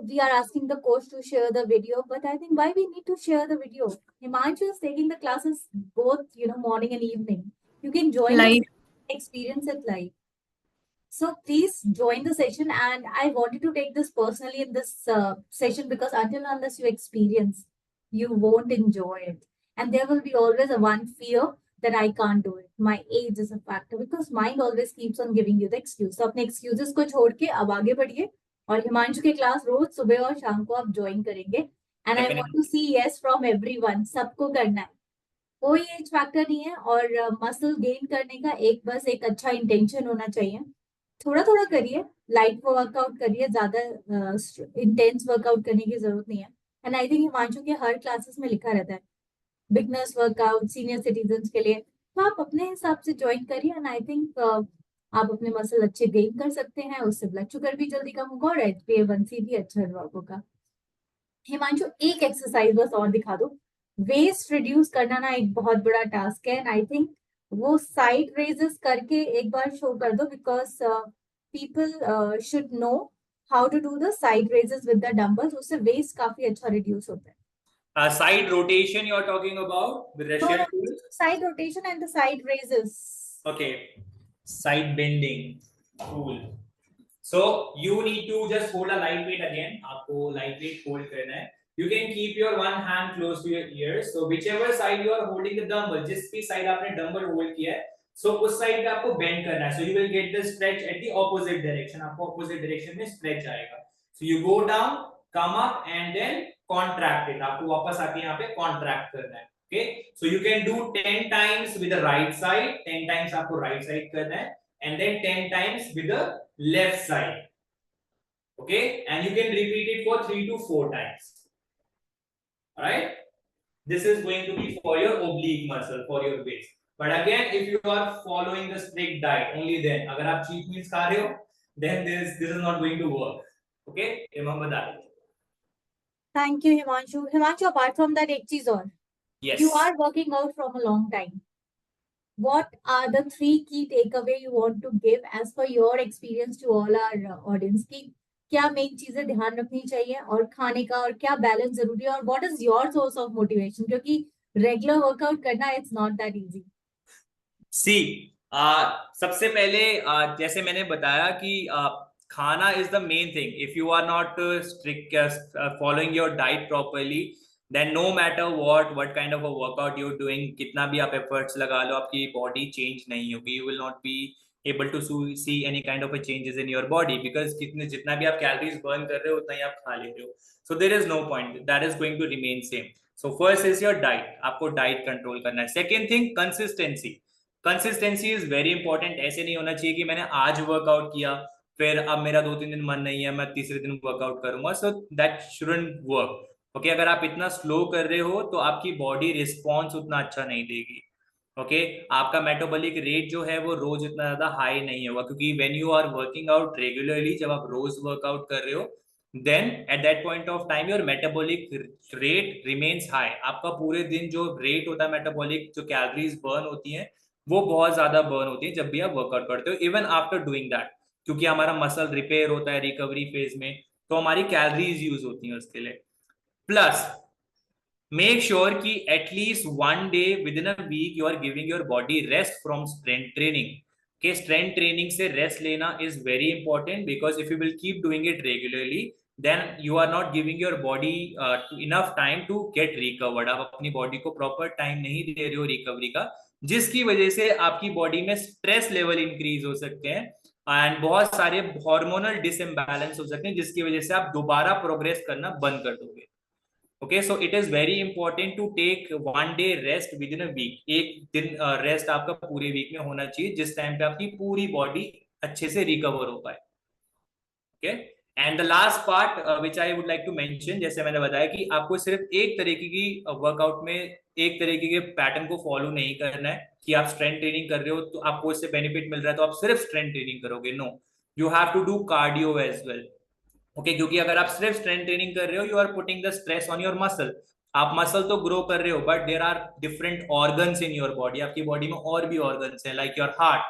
we are asking the coach to share the video, but I think why we need to share the video? Himanshu is taking the classes both, morning and evening. You can join Live. experience it live. So please join the session, and I wanted to take this personally in this session because until unless you experience, you won't enjoy it. And there will be always a one fear that I can't do it. My age is a factor because mind always keeps on giving you the excuse. So अपने excuses को छोड़ के अब आगे बढ़िए और हिमांशु के class रोज सुबह और शाम को आप ज्वाइन करेंगे। And I want to see yes from everyone, सबको करना है, कोई एज फैक्टर नहीं है। और मसल गेन करने का बस एक अच्छा इंटेंशन होना चाहिए। थोड़ा थोड़ा करिए, लाइट वर्कआउट करिए, ज्यादा इंटेंस वर्कआउट करने की जरूरत नहीं है। एंड आई थिंक हिमांशु के हर क्लासेस में लिखा रहता है बिगनर्स वर्कआउट, सीनियर सिटीजन के लिए, तो आप अपने हिसाब से ज्वाइन करिए। एंड आई थिंक आप अपने मसल अच्छे गेन कर सकते हैं, उससे ब्लड शुगर भी जल्दी कम होगा और HbA1c भी अच्छा ड्रॉप होगा। हिमांशु एक एक्सरसाइज बस और दिखा दो, वेस्ट रिड्यूस करना ना एक बहुत बड़ा टास्क है। एंड आई थिंक वो साइड रेजेस करके एक बार शो कर दो, because people should know how to do the side raises with the dumbbells, उससे वेस्ट काफी अच्छा रिड्यूस होता है। Side rotation you are talking about, the Russian tool? Side rotation and the side raises. Okay, side bending tool. So you need to just hold a light weight again. आपको light weight hold करना है। You can keep your one hand close to your ears. So whichever side you are holding the dumbbell, जिस भी side आपने dumbbell hold किया है, so उस side पे आपको bend करना है। So you will get the stretch at the opposite direction. आपको opposite direction में stretch आएगा। So you go down, come up and then contract it. आपको वापस आके यहाँ पे contract करना है। Okay, so you can do 10 times with the right side, 10 times आपको right side करना है, and then 10 times with the left side. Okay, and you can repeat it for 3 to 4 times. All right, this is going to be for your oblique muscle, for your waist. But again, if you are following the strict diet, only then. अगर आप cheat meals खा रहे हो, then this is not going to work. Okay, remember that. Thank you, Himanshu. Himanshu, apart from that, एक चीज और, Yes. you are working out from a long time. What are the 3 key takeaway you want to give as per your experience to all our audience? की क्या main चीजें ध्यान रखनी चाहिए और खाने का, और क्या बैलेंस जरूरी है, और what is your source of motivation, क्योंकि रेगुलर वर्कआउट करना इट्स नॉट दैट इजी। सी सबसे पहले जैसे मैंने बताया कि खाना is the main thing. If you are not strict following your diet properly, then no matter what kind of a workout you're doing, कितना भी आप efforts लगा लो, आपकी body change नहीं होगी. You will not be able to see any kind of a changes in your body because जितना भी आप calories burn कर रहे हो उतना ही आप खा ले रहे हो. So there is no point. That is going to remain same. So first is your diet. आपको diet control करना है. Second thing, consistency. Consistency is very important. ऐसे नहीं होना चाहिए कि मैंने आज workout किया फिर अब मेरा 2-3 दिन मन नहीं है, मैं तीसरे दिन वर्कआउट करूंगा. So that shouldn't work. Okay अगर आप इतना स्लो कर रहे हो तो आपकी बॉडी रिस्पॉन्स उतना अच्छा नहीं देगी। ओके आपका मेटाबॉलिक रेट जो है वो रोज इतना ज्यादा हाई नहीं होगा, क्योंकि when you are working out regularly, जब आप रोज वर्कआउट कर रहे हो, then at that point of time your metabolic rate remains high. आपका पूरे दिन जो रेट होता है मेटाबॉलिक, जो कैलोरीज बर्न होती हैं, वो बहुत ज्यादा बर्न होती है जब भी आप वर्कआउट करते हो, इवन आफ्टर डूइंग दैट, क्योंकि हमारा मसल रिपेयर होता है रिकवरी फेज में, तो हमारी कैलोरीज यूज होती हैं उसके लिए। प्लस make sure कि at least one day within a week you are giving your body rest from strength training. Okay, strength training से rest लेना is very important, because if you will keep doing it regularly, then you are not giving your body enough time to get recovered. आप अपनी body को proper time नहीं दे रहे हो recovery का, जिसकी वजह से आपकी बॉडी में स्ट्रेस लेवल इंक्रीज हो सकते हैं एंड बहुत सारे हार्मोनल डिसइम्बैलेंस हो सकते हैं, जिसकी वजह से आप दोबारा प्रोग्रेस करना बंद कर दोगे। Okay so it is very important to take one day rest within a week. एक दिन रेस्ट आपका पूरे वीक में होना चाहिए, जिस टाइम पे आपकी पूरी बॉडी अच्छे से रिकवर हो पाए। Okay and the last part which I would like to mention, जैसे मैंने बताया कि आपको सिर्फ एक तरीके की वर्कआउट में एक तरीके के पैटर्न को फॉलो नहीं करना है कि आप स्ट्रेंथ ट्रेनिंग कर रहे हो तो आपको इससे बेनिफिट मिल रहा है तो आप सिर्फ स्ट्रेंथ ट्रेनिंग करोगे। No, you have to do cardio as well. Okay क्योंकि अगर आप सिर्फ स्ट्रेंथ ट्रेनिंग कर रहे हो, you are putting the stress on your muscle. आप मसल तो ग्रो कर रहे हो, but there are different organs in your body. आपकी बॉडी में और भी ऑर्गन्स हैं, like your heart,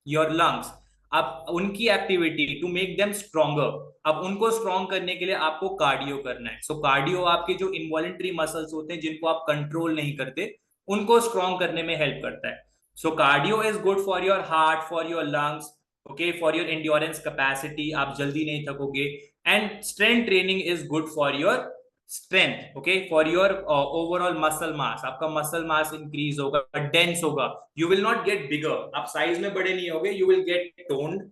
your lungs. अब उनकी activity to make them stronger, अब उनको स्ट्रॉन्ग करने के लिए आपको कार्डियो करना है। सो कार्डियो आपके जो इनवॉलेंट्री मसल्स होते हैं जिनको आप कंट्रोल नहीं करते, उनको स्ट्रॉन्ग करने में हेल्प करता है। So cardio is good for your heart, for your lungs, okay, for your endurance capacity, आप जल्दी नहीं थकोगे। And strength training is good for your strength, okay, for your overall muscle mass। आपका muscle mass increase होगा, dense होगा, you will not get bigger। आप size में बड़े नहीं होगे, you will get toned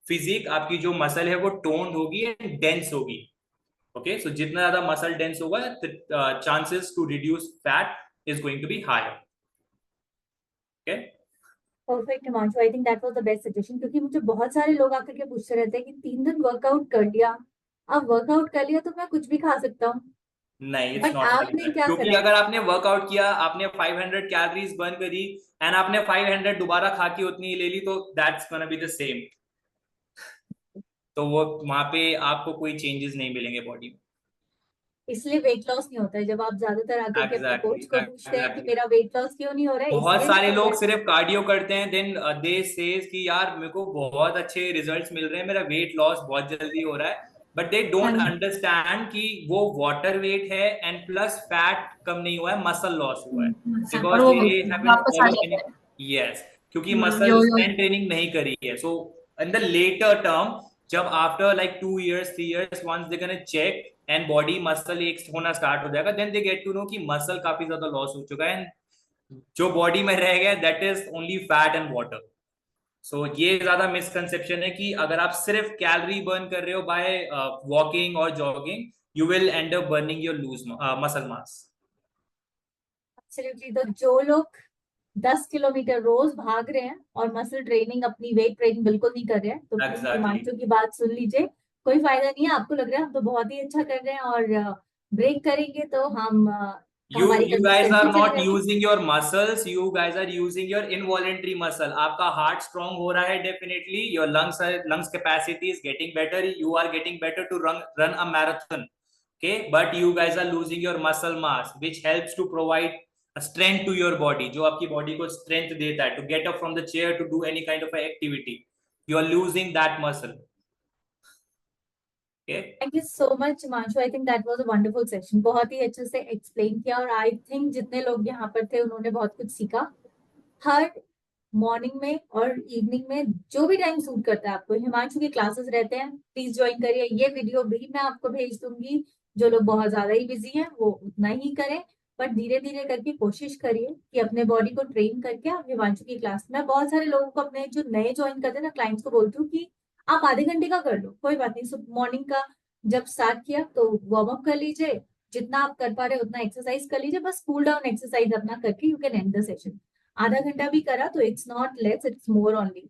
physique। आपकी जो muscle है वो toned होगी and dense होगी। okay, so जितना ज्यादा muscle dense होगा, chances to reduce fat is going to be higher। okay, perfect Himanshu, I think that was the best suggestion, क्योंकि मुझे बहुत सारे लोग आकर के पूछते रहते हैं कि 3 दिन वर्कआउट कर लिया, अब वर्कआउट कर लिया तो मैं कुछ भी खा सकता हूँ। नहीं, बट आपने क्या क्योंकि करा? अगर आपने वर्कआउट किया, आपने 500 कैलोरीज बर्न करी एंड आपने 500 दोबारा खा के उतनी ही ले ली, तो that's gonna be the same. तो वो वहां पे आपको कोई चेंजेस नहीं मिलेंगे बॉडी में। इसलिए वेट लॉस नहीं होता है। जब आप ज्यादातर आकर के अपने कोच को पूछते हैं कि Exactly. मेरा वेट लॉस क्यों नहीं हो रहा है, बहुत इसलिए सारे नहीं हो लोग रहा है। सिर्फ कार्डियो करते हैं, देन दे सेज कि यार मेरे को बहुत अच्छे रिजल्ट्स मिल रहे हैं, मेरा वेट लॉस बहुत जल्दी हो रहा है, बट दे डोंट अंडरस्टैंड कि वो वाटर वेट है एंड प्लस फैट कम नहीं हुआ है, मसल लॉस हुआ है, और वो बिकॉज दे हैवंट वापस आ फॉलोड जाता एनी। है। यस, क्योंकि मसल स्ट्रेंथ ट्रेनिंग नहीं करी है। So in the later term, जब after like 2 years 3 years once they gonna check and body muscle एक होना स्टार्ट हो जाएगा, then they get to know कि मसल काफी ज्यादा लॉस हो चुका है, जो बॉडी में रह गया that is only fat and water. So ये ज्यादा मिसकंसेप्शन है कि अगर आप सिर्फ कैलोरी बर्न कर रहे हो बाय वॉकिंग और jogging, you will end up burning your loose muscle mass. Absolutely. तो जो लोग 10 किलोमीटर रोज भाग रहे हैं और मसल ट्रेनिंग, अपनी वेट ट्रेनिंग बिल्कुल नहीं कर रहे हैं, तो Exactly. हिमांशु की बात सुन लीजिए, कोई फायदा नहीं है। आपको लग रहा है हम तो बहुत ही अच्छा कर रहे हैं और ब्रेक करेंगे तो हम You guys are not consistency using your muscles, you guys are using your involuntary muscle। आपका heart strong हो रहा है definitely, your lungs capacity is getting better, you are getting better to run a marathon, okay, but you guys are losing your muscle mass which helps to provide a strength to your body, जो आपकी body को strength देता है to get up from the chair to do any kind of activity, you are losing that muscle। Thank you so much Himanshu, I think that was a wonderful session. बहुत ही अच्छे से explain किया और I think जितने लोग यहाँ पर थे उन्होंने बहुत कुछ सीखा। हर मॉर्निंग में और इवनिंग में जो भी टाइम सूट करता है आपको, हिमांशु की क्लासेस रहते हैं, प्लीज ज्वाइन करिए। ये वीडियो भी मैं आपको भेज दूंगी। जो लोग बहुत ज्यादा ही बिजी हैं वो उतना ही करें, बट धीरे धीरे करके कोशिश करिए कि अपने बॉडी को ट्रेन करके आप हिमांशु की क्लास में। बहुत सारे लोगों को, अपने जो नए ज्वाइन करते हैं ना, क्लाइंट्स को बोलती हूँ कि आप आधे घंटे का कर लो, कोई बात नहीं। मॉर्निंग का जब स्टार्ट किया तो वार्म अप कर लीजिए, जितना आप कर पा रहे उतना एक्सरसाइज कर लीजिए, बस कूल डाउन एक्सरसाइज अपना करके you can and the session. आधा घंटा भी करा तो it's not less, it's more only.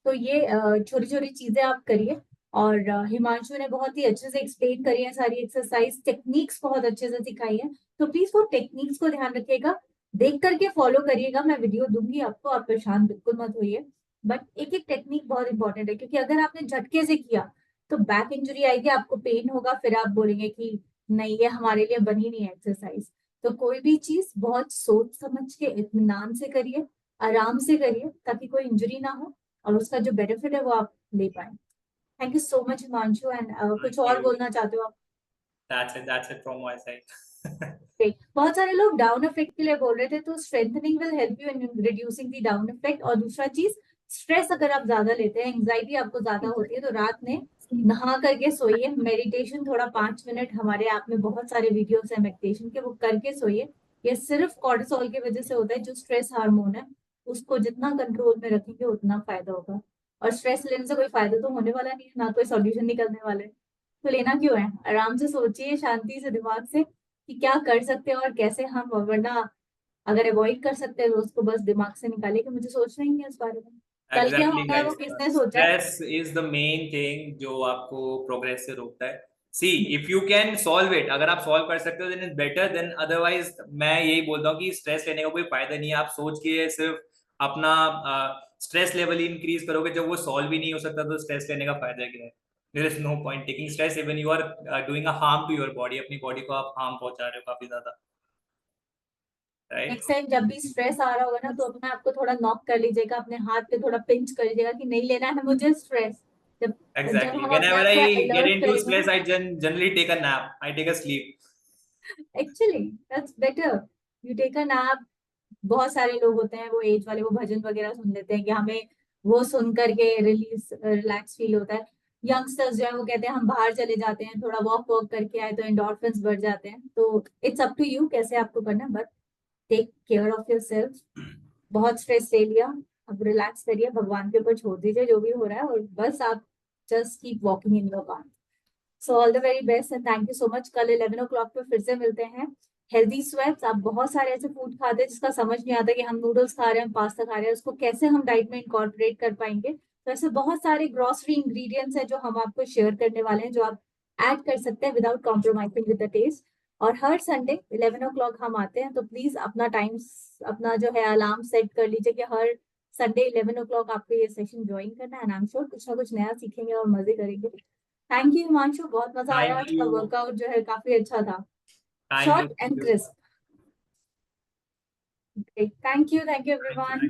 तो ये छोटी छोटी चीजें आप करिए और हिमांशु ने बहुत ही अच्छे से एक्सप्लेन करी है सारी एक्सरसाइज, टेक्निक्स बहुत अच्छे से सिखाई है। तो प्लीज वो टेक्निक्स को ध्यान रखिएगा, देख करके फॉलो करिएगा। मैं वीडियो दूंगी आपको, आप परेशान बिल्कुल मत होइए। बट एक एक टेक्निक बहुत इंपॉर्टेंट है, क्योंकि अगर आपने झटके से किया तो बैक इंजरी आएगी, आपको पेन होगा, फिर आप बोलेंगे कि नहीं ये हमारे लिए बनी नहीं है एक्सरसाइज। तो कोई भी चीज बहुत सोच समझ के इत्मीनान से करिए, आराम से करिए, ताकि कोई इंजरी ना हो और उसका जो बेनिफिट है वो आप ले पाए। Thank you so much Himanshu. And कुछ और बोलना चाहते हो आप? That's it from my side. Great. बहुत सारे लोग डाउन इफेक्ट के लिए बोल रहे थे, तो strengthening will help you in reducing the down effect. और दूसरा चीज, स्ट्रेस अगर आप ज्यादा लेते हैं, एंग्जाइटी आपको ज्यादा होती है, तो रात में नहा करके सोइए। मेडिटेशन थोड़ा 5 मिनट, हमारे ऐप में बहुत सारे वीडियोस हैं मेडिटेशन के, वो करके सोइए। ये सिर्फ कॉर्टिसोल की वजह से होता है, जो स्ट्रेस हार्मोन है उसको जितना कंट्रोल में रखेंगे उतना फायदा होगा। और स्ट्रेस लेने से कोई फायदा तो होने वाला नहीं है, ना कोई सॉल्यूशन निकलने वाला है, तो लेना क्यों है। आराम से सोचिए, शांति से, दिमाग से, कि क्या कर सकते हैं और कैसे हम, वरना अगर अवॉइड कर सकते हैं तो उसको बस दिमाग से निकालिए कि मुझे सोचना ही नहीं है उस बारे में। कल क्या Exactly, होना है वो guys. किसने सोचा है? Stress is the main thing जो आपको प्रोग्रेस से रोकता है। See, if you can solve it, अगर आप सॉल्व कर सकते हो then it's better, then otherwise मैं यही बोलता हूँ कि स्ट्रेस लेने का कोई फायदा नहीं है। आप सोच के सिर्फ अपना स्ट्रेस लेवल ही इंक्रीज करोगे, जब वो सॉल्व ही नहीं हो सकता तो स्ट्रेस लेने का फायदा क्या है? There is no point taking stress even you are doing a harm to your body. अपनी बॉडी को आप हार्म पहुंचा रहे हो काफी ज्यादा, राइट? नेक्स्ट टाइम जब भी स्ट्रेस आ रहा होगा ना, तो अपने आप को थोड़ा नॉक कर लीजिएगा, अपने हाथ पे थोड़ा पिंच कर लीजिएगा कि नहीं लेना है मुझे स्ट्रेस। जब जब Exactly. हम अपने Whenever आप I को get अलर्ट into करेंगे stress, ना, I generally take a nap. I take a sleep. Actually that's better, you take a nap. बहुत सारे लोग होते हैं वो एज वाले, वो भजन वगैरह सुन लेते हैं कि हमें वो सुन करके रिलीज रिलैक्स फील होता है। यंगस्टर्स जो है वो कहते हैं हम बाहर चले जाते हैं, थोड़ा वॉक वॉक करके आए तो एंडोर्फिन्स बढ़ जाते हैं। तो इट्स अप टू यू कैसे आपको करना, but take care of yourself. बहुत स्ट्रेस ले लिया, अब रिलैक्स करिए, भगवान के ऊपर छोड़ दीजिए जो भी हो रहा है, और बस आप just keep walking in your path. So all the very best and thank you so much. कल 11 o'clock पे फिर से मिलते हैं। हेल्दी स्वेट्स, आप बहुत सारे ऐसे फूड खाते हैं जिसका समझ नहीं आता कि हम नूडल्स खा रहे हैं, पास्ता खा रहे हैं, उसको कैसे हम डाइट में इंकॉर्पोरेट कर पाएंगे। तो ऐसे बहुत सारे ग्रोसरी इंग्रेडिएंट्स हैं जो हम आपको शेयर करने वाले हैं, जो आप ऐड कर सकते हैं without compromising with the taste. और हर संडे 11 o'clock हम आते हैं, तो प्लीज अपना टाइम, अपना जो है अलार्म सेट कर लीजिए कि हर संडे 11 o'clock आपको ये सेशन ज्वाइन करना है। आई एम श्योर कुछ ना कुछ नया सीखेंगे और मजे करेंगे। थैंक यू हिमांशु, बहुत मजा आया, Thank आपका you. वर्कआउट जो है काफी अच्छा था, Thank short you. And crisp. Thank you Thank you. Everyone.